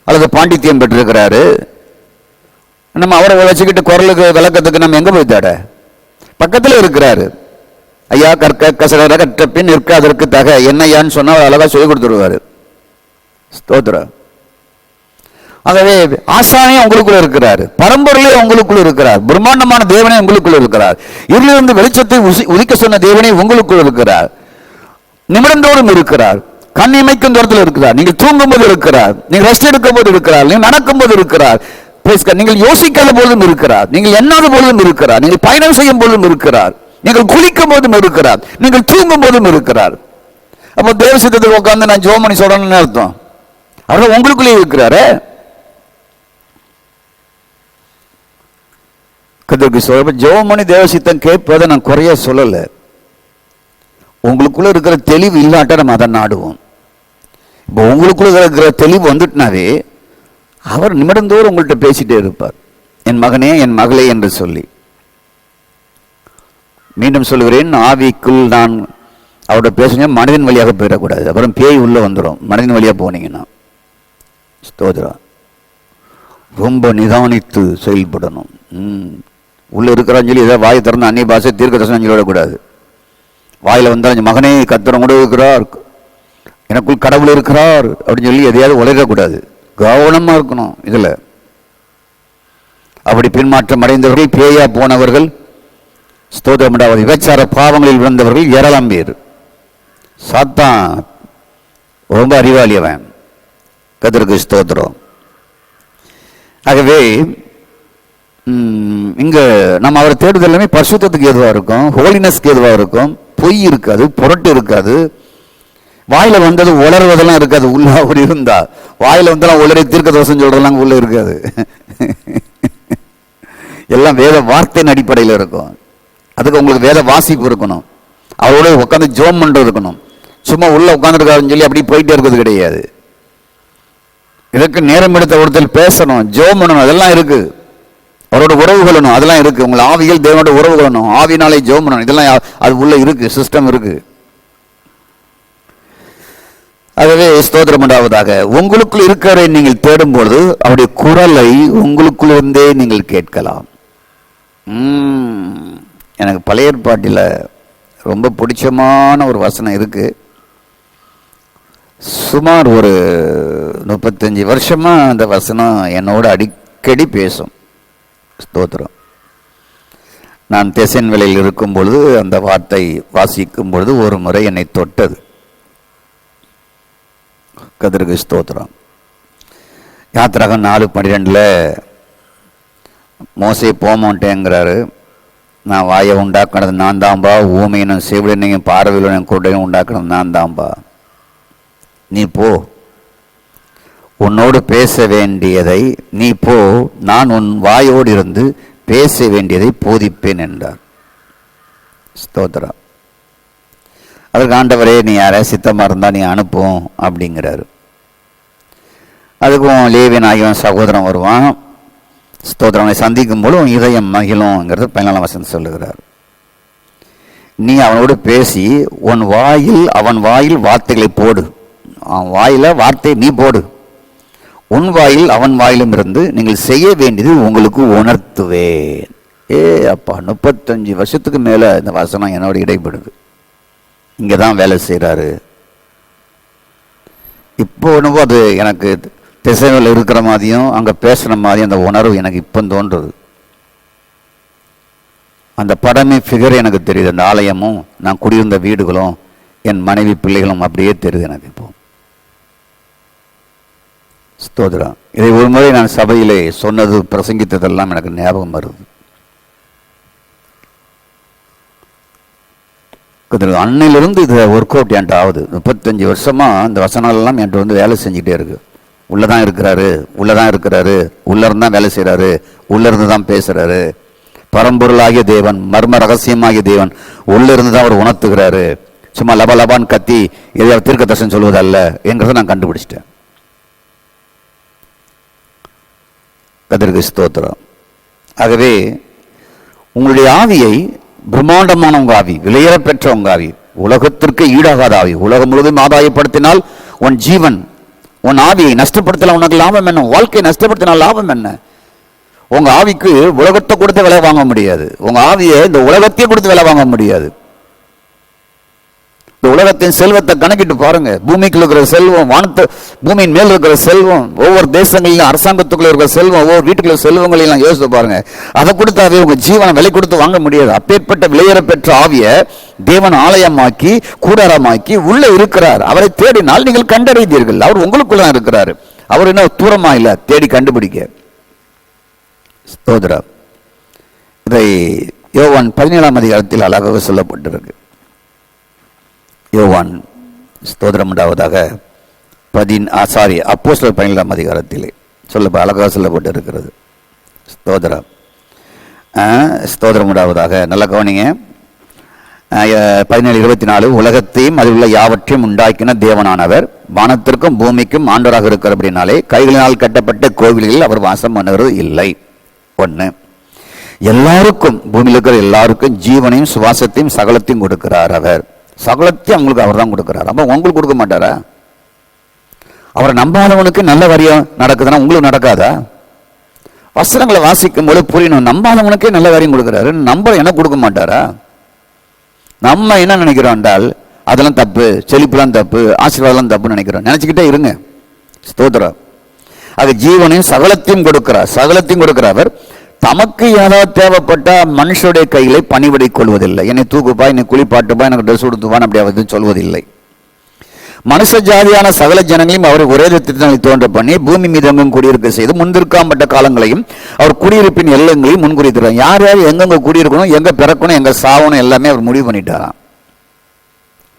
அல்லது பாண்டித்யம் பெற்றிருக்கிறாரு. நம்ம அவரை வச்சுக்கிட்டு குரலுக்கு விளக்கத்துக்கு நம்ம எங்க போய் தேட? பக்கத்துல இருக்கிறாரு. ஐயா கற்க கசகர கற்ற பின் நிற்க அதற்கு தக என்னையான்னு சொன்னா அழகா சொல்லி கொடுத்துருவாரு. ஸ்தோத்திரம். ஆகவே ஆசானே உங்களுக்குள்ள இருக்கிறார், பரம்பரையிலே உங்களுக்குள்ள இருக்கிறார், பிரம்மாண்டமான தேவனே உங்களுக்குள்ள இருக்கிறார், இருளிலிருந்து வெளிச்சத்தை உதிக்க சொன்ன தேவனே உங்களுக்குள்ள இருக்கிறார், நிமிடந்தோறும் இருக்கிறார், கண் இமைக்கும் தூரத்தில் இருக்கிறார், நீங்கள் தூங்கும் போது இருக்கிறார், நீங்கள் ரெஸ்ட் எடுக்கும் போது இருக்கிறார், நீங்கள் நடக்கும் போது இருக்கிறார், நீங்கள் யோசிக்காத போதும் இருக்கிறார், நீங்கள் எண்ணாத போதும் இருக்கிறார், நீங்கள் பயணம் செய்யும் போதும் இருக்கிறார், நீங்கள் குளிக்கும் போதும் இருக்கிறார், நீங்கள் தூங்கும் போதும் இருக்கிறார். அப்போ தேவ சித்தத்துக்கு உட்கார்ந்து நான் ஜெபம் பண்ணி சொல்றேன்னு அர்த்தம். அவர் உங்களுக்குள்ளே இருக்கிறாரு. ஜெபம் பண்ணி தேவசித்தம் கேட்பதை நான் குறைய சொல்லல. உங்களுக்குள்ள இருக்கிற தெளிவு இல்லாட்ட நம்ம அதை நாடுவோம். இப்போ உங்களுக்குள்ள இருக்கிற தெளிவு வந்துட்டுனாவே அவர் நிமிடந்தோறும் உங்கள்கிட்ட பேசிட்டே இருப்பார். என் மகனே என் மகளே என்று சொல்லி. மீண்டும் சொல்கிறேன், ஆவிக்குள் நான் அவரோட பேசுங்க, மனிதன் வழியாக போயிடக்கூடாது. அப்புறம் பேய் உள்ள வந்துடும் மனிதன் வழியாக போனீங்கன்னா. ஸ்தோத்திரம். ரொம்ப நிதானித்து செயல்படணும். உள்ள இருக்கிறான்னு சொல்லி ஏதாவது வாய் திறந்து அந்நிய பாஷை தீர்க்க தரிசனம் சொல்லிவிடக்கூடாது. வாயில வந்தால் மகனே கர்த்தர் கூட இருக்கிறார், எனக்குள் கடவுள் இருக்கிறார் அப்படின்னு சொல்லி எதையாவது உளரக்கூடாது. கவனமா இருக்கணும். இதுல அப்படி பின்மாற்றம் அடைந்தவர்கள், பேயா போனவர்கள், ஸ்தோத்திரம், விபச்சார பாவங்களில் விழுந்தவர்கள் ஏராளம் பேர். சாத்தான் ரொம்ப அறிவாளியவன். கர்த்தருக்கு ஸ்தோத்திரம். ஆகவே இங்க நம்ம அவரை தேடுதல் எல்லாமே பரிசுத்தத்துக்கு ஏதுவா இருக்கும், ஹோலினஸ்க்கு ஏதுவா இருக்கும். பொய் இருக்காது, புரட்டு இருக்காது, வாயில வந்தது உளறுவதெல்லாம் இருக்காது. உள்ள அப்படி இருந்தா வாயில வந்தெல்லாம் உளறி தீர்க்க தோசம் சொல்றதெல்லாம் உள்ள இருக்காது. எல்லாம் வேத வார்த்தையின் அடிப்படையில் இருக்கும். அதுக்கு உங்களுக்கு வேத வாசிப்பு இருக்கணும், அவரோட உட்காந்து ஜோம் பண்றது இருக்கணும். சும்மா உள்ள உட்காந்துருக்காருன்னு சொல்லி அப்படி போயிட்டே இருக்கிறது கிடையாது. இதற்கு நேரம் எடுத்த ஒருத்தர் பேசணும், ஜோம் பண்ணணும், அதெல்லாம் இருக்கு. அவரோட உறவு கொள்ளணும், அதெல்லாம் இருக்கு. உங்களை ஆவிகள் தேவனோட உறவு கொள்ளணும், ஆவினாலே ஜெபம் பண்ணணும், இதெல்லாம் அது உள்ள இருக்கு, சிஸ்டம் இருக்கு. ஆகவே ஸ்தோத்திரம் உண்டாவதாக. உங்களுக்குள் இருக்கிறவரை நீங்கள் தேடும்பொழுது அவருடைய குரலை உங்களுக்குள் இருந்தே நீங்கள் கேட்கலாம். எனக்கு பழைய ஏற்பாட்டில் ரொம்ப பிடிச்சமான ஒரு வசனம் இருக்கு. சுமார் ஒரு 35 வருஷமா அந்த வசனம் என்னோட அடிக்கடி பேசும். ஸ்தோத்திரம். நான் தெசன்வேலையில் இருக்கும் பொழுது அந்த வார்த்தை வாசிக்கும் பொழுது ஒரு முறை என்னை தொட்டது. கர்த்தருக்கு ஸ்தோத்திரம். யாத்திராகம் 4:12 மோசே போமாட்டேங்கிறாரு. நான் வாயை உண்டாக்குனது நான் தான்பா, ஊமையினும் செவிடனையும் பார்வையிலும் கூட்டையும் உண்டாக்குனது நான் தான்பா. நீ போ, உன்னோடு பேச வேண்டியதை நீ போ, நான் உன் வாயோடு இருந்து பேச வேண்டியதை போதிப்பேன் என்றார். ஸ்தோத்திரம். அதற்கு ஆண்டவரே நீ யார சித்தமாக இருந்தால் நீ அனுப்பும் அப்படிங்கிறாரு. அதுக்கும் லேவியன் ஆகியவன் சகோதரன் வருவான். ஸ்தோத்திரம். அவனை சந்திக்கும் போது உன் இதயம் மகிழும்ங்கிறது 14ஆம் வசனம் சொல்லுகிறார். நீ அவனோடு பேசி அவன் வாயில் வார்த்தைகளை போடு. அவன் வாயில வார்த்தையை நீ போடு, உன் வாயில் அவன் வாயிலும் இருந்து நீங்கள் செய்ய வேண்டியது உங்களுக்கு உணர்த்துவேன். அப்பா, 35 வருஷத்துக்கு மேல இந்த வசனம் என்னோட இடைப்படுது. இங்கதான் வேலை செய்யறாரு. இப்போ என்னவோ அது எனக்கு திசைவில் இருக்கிற மாதிரியும் அங்க பேசுற மாதிரியும் அந்த உணர்வு எனக்கு இப்போ தோன்றுது. அந்த படமே ஃபிகர் எனக்கு தெரியுது. அந்த ஆலயமும் நான் குடியிருந்த வீடுகளும் என் மனைவி பிள்ளைகளும் அப்படியே தெரியுது எனக்கு இப்போ. ஸ்தோத்திரம். இதை ஒரு முறை நான் சபையிலே சொன்னது, பிரசங்கித்ததெல்லாம் எனக்கு ஞாபகம் வருது. அன்னையிலிருந்து இது ஒர்க் அவுட் என்கிட்ட ஆகுது. 35 வருஷமா இந்த வசனங்கள்லாம் என்கிட்ட வந்து வேலை செஞ்சுட்டே இருக்கு. உள்ளதான் இருக்கிறாரு, உள்ளதான் இருக்கிறாரு, உள்ள இருந்தா வேலை செய்யறாரு, உள்ள இருந்து தான் பேசுறாரு. பரம்பொருளாகிய தேவன், மர்ம ரகசியமாகிய தேவன் உள்ள இருந்து தான் அவர் உணர்த்துகிறாரு. சும்மா லபா லபான்னு கத்தி எதையாவது தீர்க்க தரிசனம் சொல்வது அல்ல என்கிறத நான் கண்டுபிடிச்சிட்டேன். கர்த்தருக்கு ஸ்தோத்திரம். ஆகவே உங்களுடைய ஆவியை, பிரம்மாண்டமான உங்க ஆவி, விலையேற பெற்ற உங்க ஆவி, உலகத்திற்கு ஈடாகாத ஆவி, உலகம் முழுவதும் ஆதாயப்படுத்தினால் உன் ஜீவன், உன் ஆவியை நஷ்டப்படுத்தலாம், உனக்கு லாபம் என்ன? வாழ்க்கையை நஷ்டப்படுத்தினால் லாபம் என்ன? உங்க ஆவிக்கு உலகத்தை கொடுத்து விலை வாங்க முடியாது. உங்க ஆவியை இந்த உலகத்தையே கொடுத்து விலை வாங்க முடியாது. இந்த உலகத்தின் செல்வத்தை கணக்கிட்டு பாருங்க. பூமிக்குள்ள இருக்கிற செல்வம், வானத்து பூமியின் மேல் இருக்கிற செல்வம், ஒவ்வொரு தேசங்களிலும் அரசாங்கத்துக்குள்ள இருக்கிற செல்வம், ஒவ்வொரு வீட்டுக்குள்ள செல்வங்களெல்லாம் யோசித்து பாருங்க. அதை கொடுத்தாவே உங்க ஜீவனை விலை கொடுத்து வாங்க முடியாது. அப்பேற்பட்ட விலையேற பெற்ற ஆவிய தேவன் ஆலயமாக்கி, கூடாரமாக்கி உள்ள இருக்கிறார். அவரை தேடினால் நீங்கள் கண்டறிந்தீர்கள். அவர் உங்களுக்குள்ள இருக்கிறாரு. அவர் என்ன தூரமா இல்ல, தேடி கண்டுபிடிக்க. ஸ்தோத்திரம். இதை யோவான் 17ஆம் அதிகாரத்தில் அழகாக சொல்லப்பட்டிருக்கு. யோவான் ஸ்தோத்திரம் உண்டாவதாக அப்போஸ்தலர் 17ஆம் அதிகாரத்திலே அழகாக சொல்லப்பட்டு இருக்கிறது. ஸ்தோத்திரம். ஸ்தோத்திரம் உண்டாவதாக. நல்ல கவனிங்க. 17:24 உலகத்தையும் அதில் உள்ள யாவற்றையும் உண்டாக்கின தேவனானவர் வானத்திற்கும் பூமிக்கும் ஆண்டவராக இருக்கிறபடினாலே கைகளினால் கட்டப்பட்ட கோவில்களில் அவர் வாசம் பண்ணுகிறது இல்லை. 1. எல்லாருக்கும், பூமியில் இருக்கிற எல்லாருக்கும் ஜீவனையும் சுவாசத்தையும் சகலத்தையும் கொடுக்கிறார். அவர் சகலத்தையும் அவங்களுக்கு அவர் தான் கொடுக்கிறார். அப்ப உங்களுக்கு கொடுக்க மாட்டாரா? அவரை நம்பாதவனுக்கு நல்ல காரியம் நடக்குதுன்னா உங்களுக்கு நடக்காதா? வசனங்களை வாசிக்கும் போது புரியணும். நம்பாதவனுக்கே நல்ல காரியம் கொடுக்கிறாரு, நம்ப எனக்கு கொடுக்க மாட்டாரா? நம்ம என்ன நினைக்கிறோம் என்றால் அதெல்லாம் தப்பு, செழிப்புலாம் தப்பு, ஆசீர்வாதம் தப்புன்னு நினைக்கிறோம். நினைச்சுக்கிட்டே இருங்க. ஸ்தோத்திரம். அது ஜீவனையும் சகலத்தையும் கொடுக்கிறார். சகலத்தையும் கொடுக்கிறவர் தமக்கு ஏதாவது தேவைப்பட்ட மனுஷருடைய கைகளை பணிவிடை கொள்வதில்லை. என்னை தூக்குப்பா, என்னை குளிப்பாட்டுப்பா, எனக்கு ட்ரெஸ் கொடுத்துப்பான்னு அப்படி சொல்வதில்லை. மனுஷ ஜாதியான சகல ஜனங்களையும் அவர் ஒரே திட்டங்களை தோன்ற பண்ணி பூமி மீது எங்கும் குடியிருக்க செய்து முன்திருக்காம்பட்ட காலங்களையும் அவர் குடியிருப்பின் எல்லைகளையும் முன்குறித்தார். யார் யார் எங்கெங்க குடியிருக்கணும், எங்க பிறக்கணும், எங்க சாவணும் எல்லாமே அவர் முடிவு பண்ணிட்டாராம்.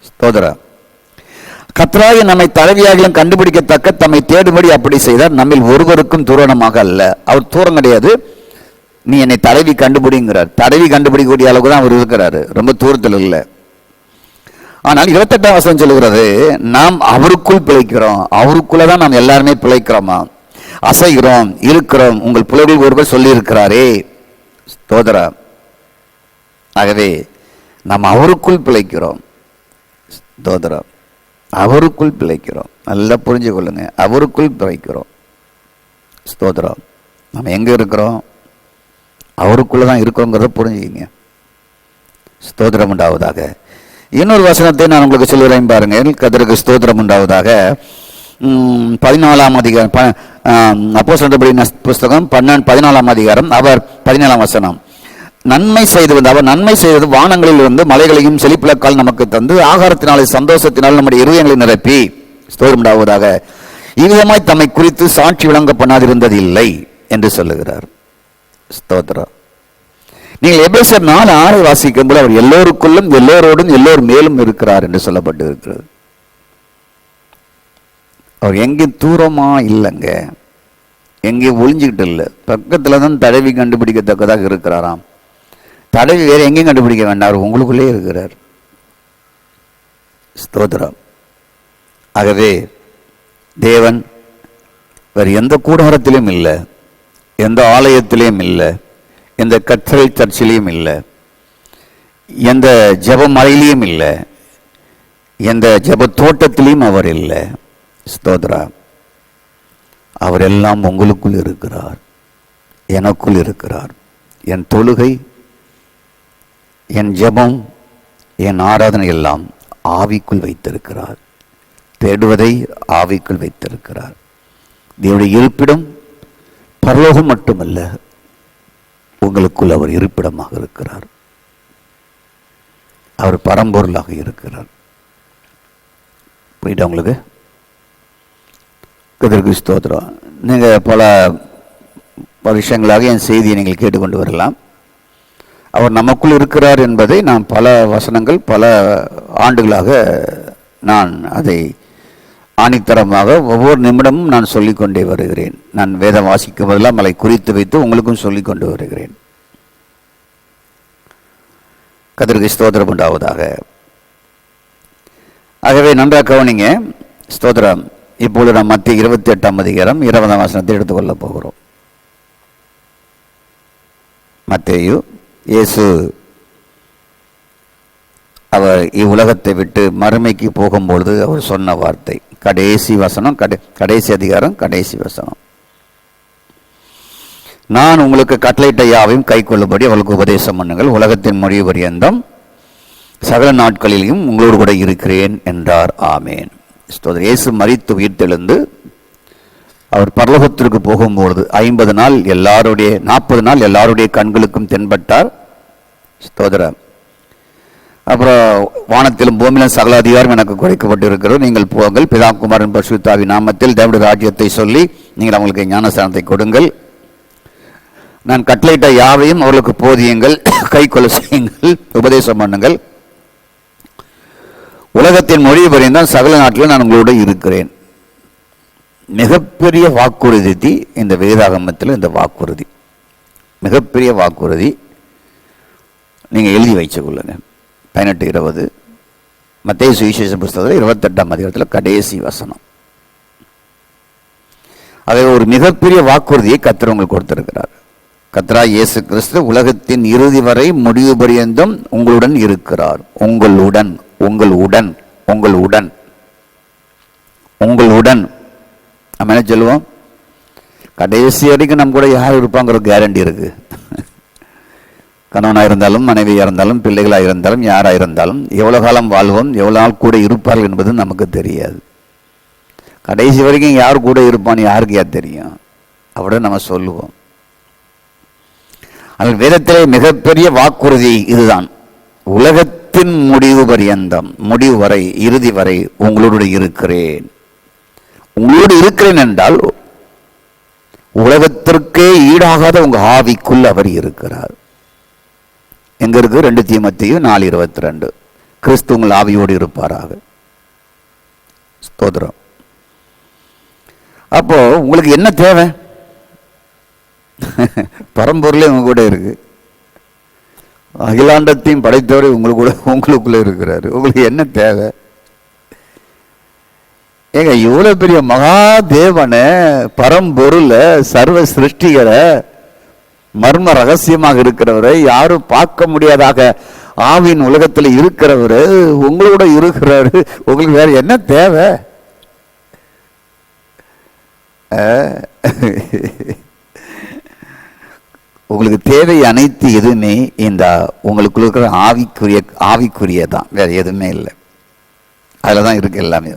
ஸ்தோத்திரம். கர்த்தராகிய நம்மை தலைவியாகிலும் கண்டுபிடிக்கத்தக்க தம்மை தேடும்படி அப்படி செய்தார். நம்மில் ஒருவருக்கும் தூரணமாக அல்ல. அவர் தூரம் கிடையாது. நீ என்னை தலைவி கண்டுபிடிங்கிறார். தலைவி கண்டுபிடிக்கக்கூடிய அளவுக்கு தான் அவர் இருக்கிறாரு, ரொம்ப தூரத்தில் இல்லை. ஆனால் 28ஆம் வசனம் சொல்லுகிறது, நாம் அவருக்குள் பிழைக்கிறோம். அவருக்குள்ளதான் நாம் எல்லாருமே பிழைக்கிறோமா, அசைகிறோம், இருக்கிறோம். உங்கள் புலவில் ஒருவர் சொல்லி இருக்கிறாரே. ஸ்தோத்திரம். ஆகவே நாம் அவருக்குள் பிழைக்கிறோம். ஸ்தோத்திரம். அவருக்குள் பிழைக்கிறோம். நல்லா புரிஞ்சு கொள்ளுங்க. அவருக்குள் பிழைக்கிறோம். ஸ்தோத்திரம். நம்ம எங்க இருக்கிறோம்? அவருக்குள்ளதான் இருக்கிறோங்கிறத புரிஞ்சுக்கிங்க. ஸ்தோத்திரம் உண்டாவதாக. இன்னொரு வசனத்தை நான் உங்களுக்கு சொல்லுறேன் பாருங்க. கர்த்தருக்கு ஸ்தோத்திரம் உண்டாவதாக. 14ஆம் அதிகாரம், அப்போஸ்தலர் புஸ்தகம் 14ஆம் அதிகாரம், அவர் 17ஆம் வசனம். நன்மை செய்து அவர் நன்மை செய்தது வானங்களில் இருந்து மலைகளையும் செழிப்பிலக்கால் நமக்கு தந்து ஆகாரத்தினாலே சந்தோஷத்தினால் நம்முடைய இருதயங்களை நிரப்பி. ஸ்தோத்திரம் உண்டாவதாக. இவ்விதமாய் தம்மை குறித்து சாட்சி விளங்க பண்ணாதிருந்தது இல்லை என்று சொல்லுகிறார். ஸ்தோத்திரம். நீங்கள் எபேசியர் 4:6 வாசிக்கும் போது அவர் எல்லோருக்குள்ளும் எல்லோரோடும் எல்லோர் மேலும் இருக்கிறார் என்று சொல்லப்பட்டு இருக்கிறது. அவர் எங்கேயும் தூரமா இல்லைங்க, எங்கேயும் ஒளிஞ்சுக்கிட்டு இல்லை, பக்கத்துல தான் தடவி கண்டுபிடிக்கத்தக்கதாக இருக்கிறாராம். தடவி வேற எங்கேயும் கண்டுபிடிக்க வேண்டாம், அவர் உங்களுக்குள்ளே இருக்கிறார். ஸ்தோத்திரம். ஆகவே தேவன் வேறு எந்த கூடாரத்திலும் இல்லை, எந்த ஆலயத்திலையும் இல்லை, எந்த கற்றல் சர்ச்சிலையும் இல்லை, எந்த ஜெப மலையிலையும் இல்லை, எந்த ஜெப தோட்டத்திலையும் அவர் இல்லை. ஸ்தோத்ரா. அவர் எல்லாம் உங்களுக்குள் இருக்கிறார், எனக்குள் இருக்கிறார். என் தொழுகை, என் ஜெபம், என் ஆராதனை எல்லாம் ஆவிக்குள் வைத்திருக்கிறார். தேடுவதை ஆவிக்குள் வைத்திருக்கிறார். தேவனுடைய இருப்பிடம் பரலோகம் மட்டுமல்ல, உங்களுக்குள் அவர் இருப்பிடமாக இருக்கிறார். அவர் பரம்பொருளாக இருக்கிறார். புரியுதா உங்களுக்கு? கர்த்தருக்கு ஸ்தோத்திரம். நீங்கள் பல வருஷங்களாக என் செய்தியை நீங்கள் கேட்டுக்கொண்டு வரலாம். அவர் நமக்குள் இருக்கிறார் என்பதை நான் பல வசனங்கள் பல ஆண்டுகளாக நான் அதை ஆணித்தரமாக ஒவ்வொரு நிமிடமும் நான் சொல்லிக்கொண்டே வருகிறேன். நான் வேதம் வாசிக்கும் போதெல்லாம் அதை குறித்து வைத்து உங்களுக்கும் சொல்லிக் கொண்டு வருகிறேன். கர்த்தருக்கு ஸ்தோத்திரம் உண்டாவதாக. ஆகவே நன்றாக கவனிங்க. ஸ்தோத்திரம். இப்பொழுது நாம் மத்திய 28ஆம் அதிகாரம் 20ஆம் வசனத்தை எடுத்துக்கொள்ள போகிறோம். மத்தேயு இயேசு அவர் இவ்வுலகத்தை விட்டு மறுமைக்கு போகும்பொழுது அவர் சொன்ன வார்த்தை, கடைசி வசனம், கடைசி அதிகாரம், கடைசி வசனம். நான் உங்களுக்கு கட்டளையிட்ட யாவையும் கை கொள்ளும்படி அவளுக்கு உபதேசம் பண்ணுங்கள், உலகத்தின் முடிவு பரியந்தம் சகல நாட்களிலும் உங்களோடு கூட இருக்கிறேன் என்றார். ஆமேன். இயேசு மரித்து உயிர்த்தெழுந்து அவர் பரலோகத்திற்கு போகும்பொழுது 50 நாள் 40 நாள் எல்லாருடைய கண்களுக்கும் தென்பட்டார். ஸ்தோத்திரம். அப்புறம் வானத்திலும் பூமியிலும் சகல அதிகாரம் எனக்கு குறைக்கப்பட்டு இருக்கிறது, நீங்கள் போங்கள், பிதா குமாரன் பரிசுத்த ஆவியின் நாமத்தில் தேவனுடைய ராஜ்யத்தை சொல்லி நீங்கள் அவங்களுக்கு ஞானஸ்நானத்தை கொடுங்கள், நான் கட்டளையிட்ட யாவையும் அவர்களுக்கு போதியுங்கள், கை கொள்ள செய்யுங்கள், உபதேசம் பண்ணுங்கள், உலகத்தின் மொழி பரிந்தான் சகல நாட்டிலும் நான் உங்களோட இருக்கிறேன். மிகப்பெரிய வாக்குறுதி இந்த வேதாகமத்தில். இந்த வாக்குறுதி மிகப்பெரிய வாக்குறுதி. நீங்கள் எழுதி வச்சுக்கொள்ளுங்க. 18-20 மத்தேயு சுவிசேஷ புஸ்தகத்தில் 28ஆம் அதிகாரத்தில் கடைசி வசனம். அதை ஒரு மிகப்பெரிய வாக்குறுதியை கர்த்தர் உங்களுக்கு கொடுத்திருக்கிறார். கர்த்தராகிய இயேசு கிறிஸ்து உலகத்தின் இறுதி வரை முடிவு பரியந்தம் உங்களுடன் இருக்கிறார். உங்களுடன் உங்களுடன் உங்களுடன் உங்களுடன் நம்ம என்ன சொல்லுவோம்? கடைசி வரைக்கும் நம்ம கூட யார் இருப்பாங்கிற கேரண்டி இருக்கு. கணவனாக இருந்தாலும் மனைவியாக இருந்தாலும் பிள்ளைகளாக இருந்தாலும் யாராக இருந்தாலும் எவ்வளோ காலம் வாழ்வோம், எவ்வளோ நாள் கூட இருப்பார்கள் என்பது நமக்கு தெரியாது. கடைசி வரைக்கும் யார் கூட இருப்பான்னு யாருக்கு யார் தெரியும்? அப்படி நம்ம சொல்லுவோம். ஆனால் வேதத்திலே மிகப்பெரிய வாக்குறுதி இதுதான். உலகத்தின் முடிவு பரியந்தம், முடிவு வரை, இறுதி வரை உங்களோடு இருக்கிறேன். உங்களோடு இருக்கிறேன் என்றால் உலகத்திற்கே ஈடாகாத உங்க ஆவிக்குள் அவர் இருக்கிறார். எங்க இருக்கு? 2 தீமோத்தேயு 4:22. கிறிஸ்து உங்கள் ஆவியோடு இருப்பாராக. ஸ்தோத்திரம். அப்போ உங்களுக்கு என்ன தேவை? பரம்பொருளே உங்க கூட இருக்கு. அகிலாண்டத்தையும் படைத்தவரை உங்களுக்குள்ள இருக்கிறாரு. உங்களுக்கு என்ன தேவை? ஏங்க இவ்வளவு பெரிய மகாதேவனை, பரம்பொருளை, சர்வ சிருஷ்டிகளை, மர்ம ரகசியமாக இருக்கிறவரை, யாரும் பார்க்க முடியாதாக ஆவின் உலகத்தில் இருக்கிறவரு உங்களோட இருக்கிறாரு. உங்களுக்கு வேற என்ன தேவை? உங்களுக்கு தேவை அனைத்து எதுவுமே இந்த உங்களுக்கு இருக்கிற ஆவிக்குரியதான், வேற எதுவுமே இல்லை. அதில் தான் இருக்கு எல்லாமே.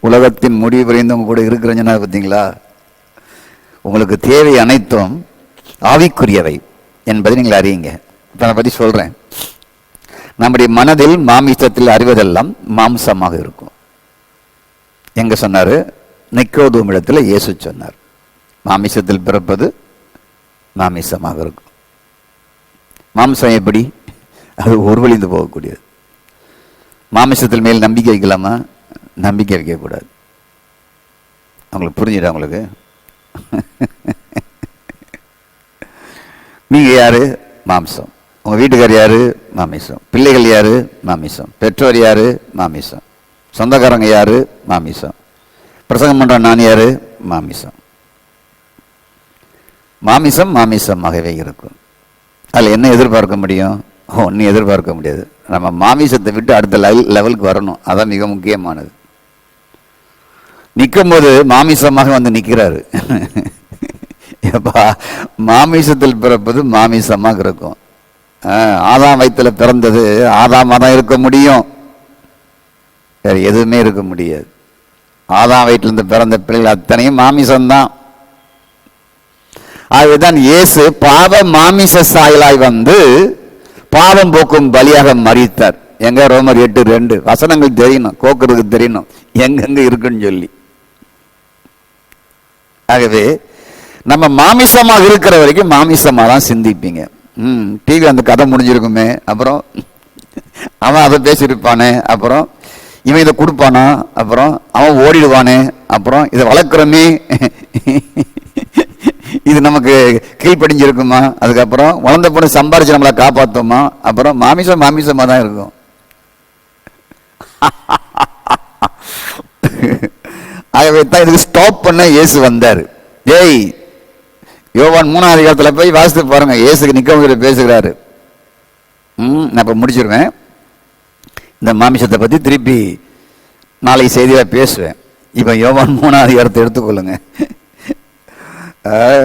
உலகத்தின் முடிவு வரைந்தவங்க கூட இருக்கிறேன்னா பார்த்தீங்களா? உங்களுக்கு தேவை அனைத்தும் ஆவிக்குரியவை என்பதை நீங்கள் அறியுங்க. இப்போ அதை பற்றி சொல்கிறேன். நம்முடைய மனதில் மாமிசத்தில் அறிவதெல்லாம் மாம்சமாக இருக்கும். எங்கே சொன்னார்? நிக்கோதேமிடத்தில் இயேசு சொன்னார், மாமிசத்தில் பிறப்பது மாமிசமாக இருக்கும். மாம்சம் எப்படி? அது ஒருவழிந்து போகக்கூடியது. மாமிசத்தில் மேல் நம்பிக்கை வைக்கலாமா? நம்பிக்கை வைக்கக்கூடாது. அவங்களுக்கு புரிஞ்சுடா? உங்களுக்கு நீங்க யாரு? மாம்சம். உங்க வீட்டுக்கார் யாரு? மாமிசம். பிள்ளைகள் யாரு? மாமிசம். பெற்றோர் யாரு? மாமிசம். சொந்தக்காரங்க யாரு? மாமிசம். பிரசங்கம் பண்ற நான் யாரு? மாமிசம். மாமிசம் மாமிசமாகவே இருக்கும். அதில் என்ன எதிர்பார்க்க முடியும்? ஒன்றும் எதிர்பார்க்க முடியாது. நம்ம மாமிசத்தை விட்டு அடுத்த லெவலுக்கு வரணும். அதான் மிக முக்கியமானது. நிற்கும் போது மாமிசமாக வந்து நிற்கிறாரு. எப்பா, மாமிசத்தில் பிறப்பது மாமிசமாக இருக்கும். ஆதாம் வயிற்றில் பிறந்தது ஆதாமாக தான் இருக்க முடியும், வேற எதுவுமே இருக்க முடியாது. ஆதாம் வயிற்றிலிருந்து பிறந்த பிள்ளைகள் அத்தனையும் மாமிசம்தான். ஆகவேதான் இயேசு பாவ மாமிச சாயலாய் வந்து பாவம் போக்கும் பலியாக மரித்தார். எங்க ரோமர் 8:2 வசனங்கள் தெரியணும், கோக்குறதுக்கு தெரியணும் எங்கெங்க இருக்குன்னு சொல்லி. ஆகவே நம்ம மாமிசமாக இருக்கிற வரைக்கும் மாமிசமாக தான் சிந்திப்பீங்க. டிவி அந்த கதை முடிஞ்சிருக்குமே, அப்புறம் அவன் அதை பேசியிருப்பானே, அப்புறம் இவன் இதை கொடுப்பானா, அப்புறம் அவன் ஓடிடுவானே, அப்புறம் இதை வளர்க்குறமே இது நமக்கு கீழ்ப்படிஞ்சிருக்குமா, அதுக்கப்புறம் வளர்ந்த பொண்ணு சம்பாரிச்சு நம்மளை காப்பாற்றுமா, அப்புறம் மாமிசமாக தான் இருக்கும். ஆகவே தான் இதுக்கு ஸ்டாப் பண்ண இயேசு வந்தார். ஏய், யோவான் 3ஆம் அதிகாரத்தில் போய் வாசித்து பாருங்க, இயேசுக்கு நிக்கோதேமு பேசுகிறாரு. நான் இப்போ முடிச்சிருவேன். இந்த மாமிசத்தை பற்றி திருப்பி நாளைக்கு செய்தியாக பேசுவேன். இப்போ யோவான் 3ஆம் அதிகாரத்தை எடுத்துக்கொள்ளுங்க.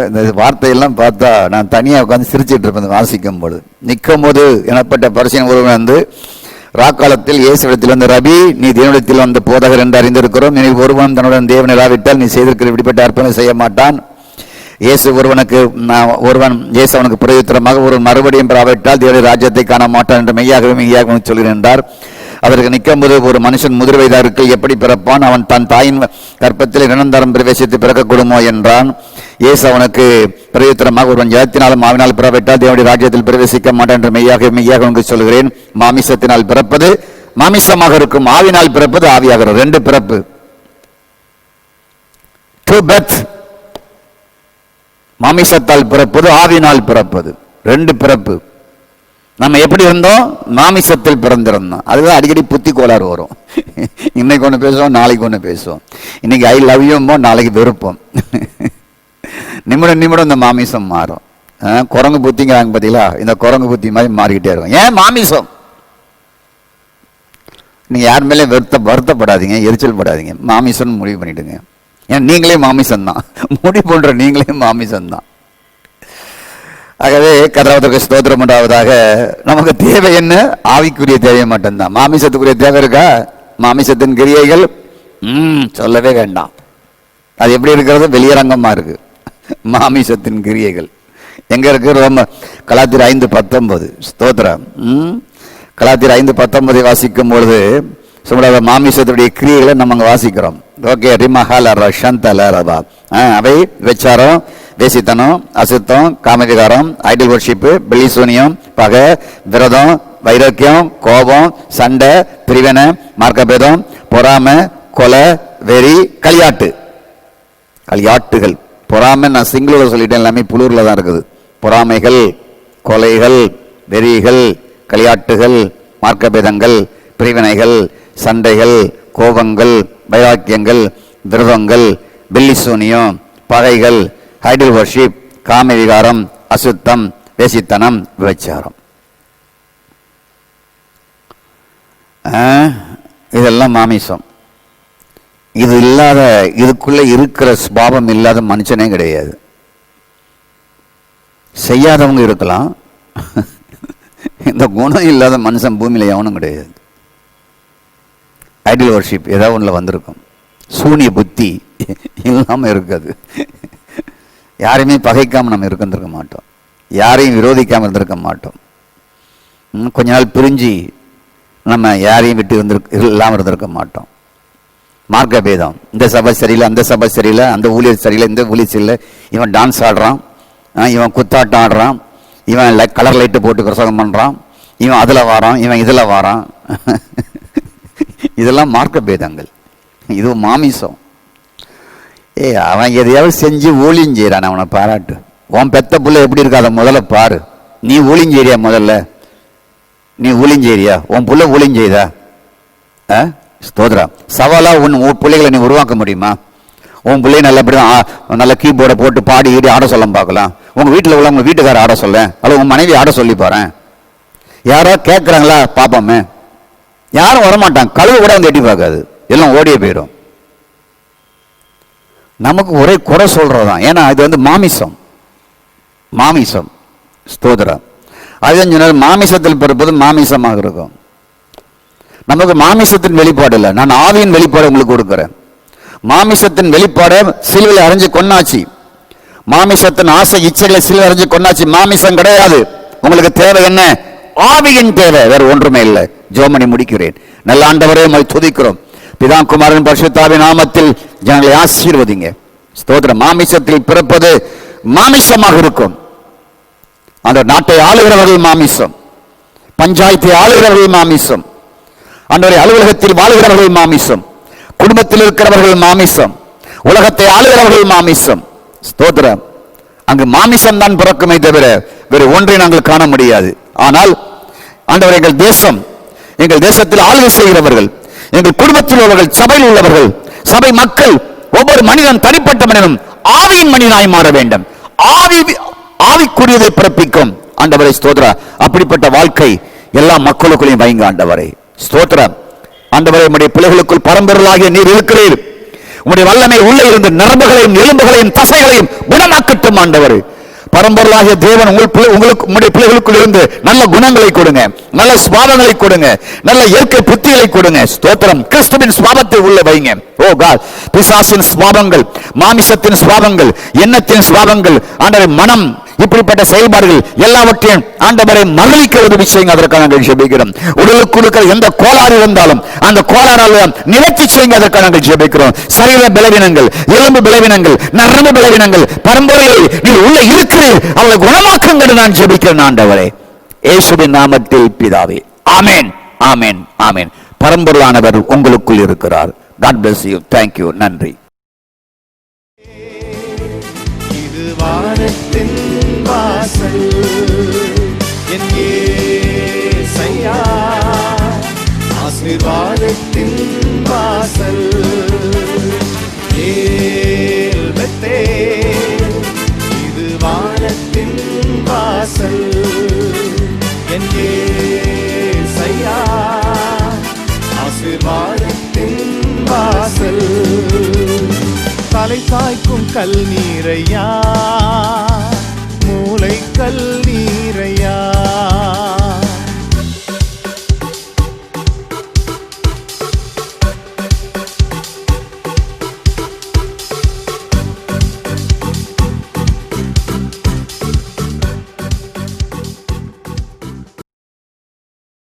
இந்த வார்த்தையெல்லாம் பார்த்தா நான் தனியாக உட்காந்து சிரிச்சிட்டு இருப்பேன் வாசிக்கும் பொழுது. நிக்கோதேமு எனப்பட்ட பரிசேயன் ஒருவன் வந்து ராக்காலத்தில் இயேசுவிடத்தில் வந்த, ரபி, நீ தேவனிடத்தில் வந்த போதகர் என்று அறிந்திருக்கிறோம். நீ ஒருவன் தன்னுடன் தேவன் இல்லாவிட்டால் நீ செய்திருக்கிற இப்படிப்பட்ட அர்ப்பணம் செய்ய மாட்டான். இயேசு அவனுக்கு பிரயுத்தரமாக, ஒரு மறுபடியும் பிராவிட்டால் தேவனுடைய ராஜ்யத்தை காண மாட்டான் என்று மெய்யாகவே சொல்கிறேன் என்றார். அதற்கு நிக்கும்போது, ஒரு மனுஷன் முதிர் வயதாருக்கு எப்படி பிறப்பான்? அவன் தன் தாயின் கற்பத்தில் 2 தரம் பிரவேசித்து பிறக்கக்கூடுமோ என்றான். இயேசு அவனுக்கு பிரயுத்தரமாக, ஒருவன் ஜலத்தினாலும் ஆவினால் பிறவிட்டால் தேவனுடைய ராஜ்யத்தில் பிரவேசிக்க மாட்டான் என்று மெய்யாக உங்களுக்கு சொல்கிறேன். மாமிசத்தினால் பிறப்பது மாமிசமாக இருக்கும், ஆவினால் பிறப்பது ஆவியாக. 2 பிறப்பு, 2 birth. மாமிசத்தால் பிறப்பது, ஆவினால் பிறப்பது, 2 பிறப்பு. நம்ம எப்படி இருந்தோம்? மாமிசத்தில் பிறந்திருந்தோம். அதுதான் அடிக்கடி புத்தி கோளாறு வரும். இன்னைக்கு ஒன்று பேசுவோம், நாளைக்கு ஒன்று பேசுவோம். இன்னைக்கு ஐ லவ் யூமோ, நாளைக்கு வெறுப்போம். நிமிடம் இந்த மாமிசம் மாறும். குரங்கு புத்திங்கிறாங்க பார்த்தீங்களா, இந்த குரங்கு புத்தி மாதிரி மாறிக்கிட்டே இருக்கும். ஏன் மாமிசம்? நீங்க யார் மேலே வருத்தப்படாதீங்க, எரிச்சல் படாதீங்க. மாமிசம் முடிவு பண்ணிடுங்க. ஏன்னா நீங்களே மாமிசம்தான், முடிவு பண்ற நீங்களே மாமிசம்தான். ஆகவே கர்த்தருக்கு ஸ்தோத்திரம் உண்டாவதாக. நமக்கு தேவை என்ன? ஆவிக்குரிய தேவை மட்டும்தான். மாமிசத்துக்குரிய தேவை இருக்கா? மாமிசத்தின் கிரியைகள் சொல்லவே வேண்டாம். அது எப்படி இருக்கிறது? வெளியரங்கமா இருக்கு. மாமிசத்தின் கிரியைகள் எங்க இருக்கு? கலாத்தியர் 5:19. ஸ்தோத்திரம். கலாத்தியர் 5:19 வாசிக்கும் பொழுது சொல்ல மாமிசத்துடைய கிரியைகளை நம்ம வாசிக்கிறோம். ஓகே, ரிமஹால ரஷந்தல ரபா. அவை விபச்சாரம், வேசித்தனம், அசுத்தம், காமவிகாரம், ஐடல் வர்ஷிப்பு, பெலிசூனியம், பகை, விரதம், வைராக்கியம், கோபம், சண்டை, பிரிவினை, மார்க்கபேதம், பொறாமை, கொலை, வெறி, களியாட்டுகள். பொறாமை நான் சிங்களூர் சொல்லிட்டேன், எல்லாமே புளூர்ல தான் இருக்குது. பொறாமைகள், கொலைகள், வெறிகள், களியாட்டுகள், மார்க்கபேதங்கள், பிரிவினைகள், சண்டைகள், கோபங்கள், வைராக்கியங்கள், விரதங்கள், பெல்லிசூனியம், பகைகள், ஐடல் வர்ஷிப், காம விகாரம், அசுத்தம், வேசித்தனம், விபச்சாரம். இதெல்லாம் மாமிசம். இது இல்லாத, இதுக்குள்ள இருக்கிற சுபாவம் இல்லாத மனுஷனே கிடையாது. செய்யாதவங்க இருக்கலாம், இந்த குணம் இல்லாத மனுஷன் பூமியில எவனும் கிடையாது. ஐடல் வர்ஷிப் ஏதாவது ஒன்றில் வந்திருக்கும். சூனிய புத்தி இல்லாமல் இருக்காது. யாரையுமே பகைக்காமல் நம்ம இருந்திருக்க மாட்டோம், யாரையும் விரோதிக்காமல் இருந்திருக்க மாட்டோம். கொஞ்ச நாள் பிரிஞ்சு நம்ம யாரையும் விட்டு இல்லாமல் இருந்திருக்க மாட்டோம். மார்க்க பேதம், இந்த சபை சரியில்லை, அந்த சபை சரியில்லை, அந்த ஊழியர் சரியில்லை, இந்த ஊழியர் சரியில்லை, இவன் டான்ஸ் ஆடுறான், இவன் குத்தாட்டம் ஆடுறான், இவன் கலர் லைட்டு போட்டு பிரசங்கம் பண்ணுறான், இவன் அதில் வாரான், இவன் இதில் வாரான். இதெல்லாம் மார்க்க பேதங்கள். இது மாமிசம். அவன் எதையாவது செஞ்சு ஊழியம் செய்யறான், அவனை பாராட்டு. உன் பெத்த புள்ள எப்படி இருக்காத முதல்ல பாரு. நீ ஊழியம் செய்யறியா? முதல்ல நீ ஊழியம் செய்யறியா? உன் புள்ள ஊழியம் செய்தா? ஸ்தோத்ரா. சவாலா உன் பிள்ளைகளை நீ உருவாக்க முடியுமா? உன் பிள்ளை நல்ல கீபோர்டை போட்டு பாடி ஈடி ஆட சொல்ல பார்க்கலாம். உங்க வீட்டில் உள்ள உங்க வீட்டுக்கார ஆட சொல்ல, அல்ல உன் மனைவி ஆட சொல்லி பாரு. யாரோ கேட்கறாங்களா பாப்போமே? யாரும் வரமாட்டான். கழுவு கூட வந்து எட்டி பார்க்காது, எல்லாம் ஓடியே போயிடும். நமக்கு ஒரே குறை சொல்றதான். ஏன்னா இது வந்து மாமிசம். ஸ்தோத்திரம். அதுதான் சொன்ன மாமிசத்தில் பிறப்பது மாமிசமாக இருக்கும். நமக்கு மாமிசத்தின் வெளிப்பாடு இல்லை, நான் ஆவியின் வெளிப்பாடு உங்களுக்கு கொடுக்கிறேன். மாமிசத்தின் வெளிப்பாடு சிலுவையில் அரைஞ்சு கொன்னாச்சு. மாமிசத்தின் ஆசை இச்சைகளை சிலுவை அரைஞ்சு கொன்னாச்சு. மாமிசம் கிடையாது. உங்களுக்கு தேவை என்ன? ஆவியின் தேவை, வேற ஒன்றுமே இல்லை. ஜெபமணி முடிக்கிறேன். நல்ல ஆண்டவரே, உம்மை துதிக்கிறோம். பிதா குமாரன் பரிசுத்தாவின் நாமத்தில் ஜனங்களை ஆசீர்வதிங்க. ஸ்தோத்திரம். மாமிசத்தில் பிறப்பது மாமிசமாக இருக்கும். அந்த நாட்டை ஆளுகிறவர்கள் மாமிசம், பஞ்சாயத்தை ஆளுகிறவர்கள் மாமிசம், ஆண்டவரே அலுவலகத்தில் வாழ்கிறவர்கள் மாமிசம், குடும்பத்தில் இருக்கிறவர்கள் மாமிசம், உலகத்தை ஆளுகிறவர்கள் மாமிசம். ஸ்தோத்திரம். அங்கு மாமிசம் தான் பிறக்குமே தவிர வேறு ஒன்றை நாங்கள் காண முடியாது. ஆனால் ஆண்டவர், எங்கள் தேசம், எங்கள் தேசத்தில் ஆளுகை செய்கிறவர்கள், எங்கள் குடும்பத்தில் உள்ளவர்கள், சபையில் உள்ளவர்கள், சபை மக்கள், ஒவ்வொரு மனிதன், தனிப்பட்ட மனிதனும் ஆவியின் மனிதனாய் மாற வேண்டும். ஆவிக்குரியதை பிறப்பிக்கும். ஆண்டவரை ஸ்தோத்திரம். அப்படிப்பட்ட வாழ்க்கை எல்லா மக்களுக்குள்ளையும் வைங்க ஆண்டவரை. ஸ்தோத்திரம். ஆண்டவரை, உம்முடைய பிள்ளைகளுக்குள் பரம்பொருளாகிய நீர் இருக்கிறீர். உம்முடைய வல்லமை உள்ளே இருந்து நரம்புகளையும் எலும்புகளையும் தசைகளையும் குணமாக்கட்டும் ஆண்டவர். பரம்பொருளாகிய தேவன் உங்களுக்கு உம்முடைய பிள்ளைகளுக்குள் இருந்து நல்ல குணங்களை கொடுங்க, நல்ல சுபாவங்களை கொடுங்க, நல்ல இயற்கை புத்திகளை கொடுங்க. ஸ்தோத்திரம். கிறிஸ்துவின் சுபாவத்தை உள்ள வைங்க. ஓ காட், பிசாசின் சுபாவங்கள், மாமிசத்தின் சுபாவங்கள், எண்ணத்தின் சுபாவங்கள், ஆண்டவரே மனம், இப்படிப்பட்ட செயல்பாடுகள் எல்லாவற்றையும் ஆண்டவரை மரணிக்க உதவி செய்யுங்க. அதற்காக நாங்கள் ஜெபிக்கிறோம். உடலுக்கு இருக்கிற எந்த கோளாறு இருந்தாலும் அந்த கோளாறால் நிவர்த்தி செய்யுங்க. அதற்காக நாங்கள் ஜெபிக்கிறோம். சரீர பலவீனங்கள், எலும்பு பலவீனங்கள், நரம்பு பலவீனங்கள், பரம்பரையில் நீர் உள்ள இருக்கிறீர், அவளை குணமாக்குங்கள் நான் ஜெபிக்கிறேன் ஆண்டவரே, இயேசுவின் நாமத்தில் பிதாவே. ஆமென், ஆமென், ஆமென். பரம்பொருளானவர் உங்களுக்குள் இருக்கிறார். God bless you. Thank you. நன்றி. வானத்தின் வாசல் என் இயேசையா, ஆசீர்வாதத்தின் வாசல் ஏல் பெத்தேல். இது வானத்தின் வாசல் என் இயேசையா, ஆசீர்வாதத்தின் வாசல். தலை காய்க்கும் கல் நீரையா, மூளை கல் நீர்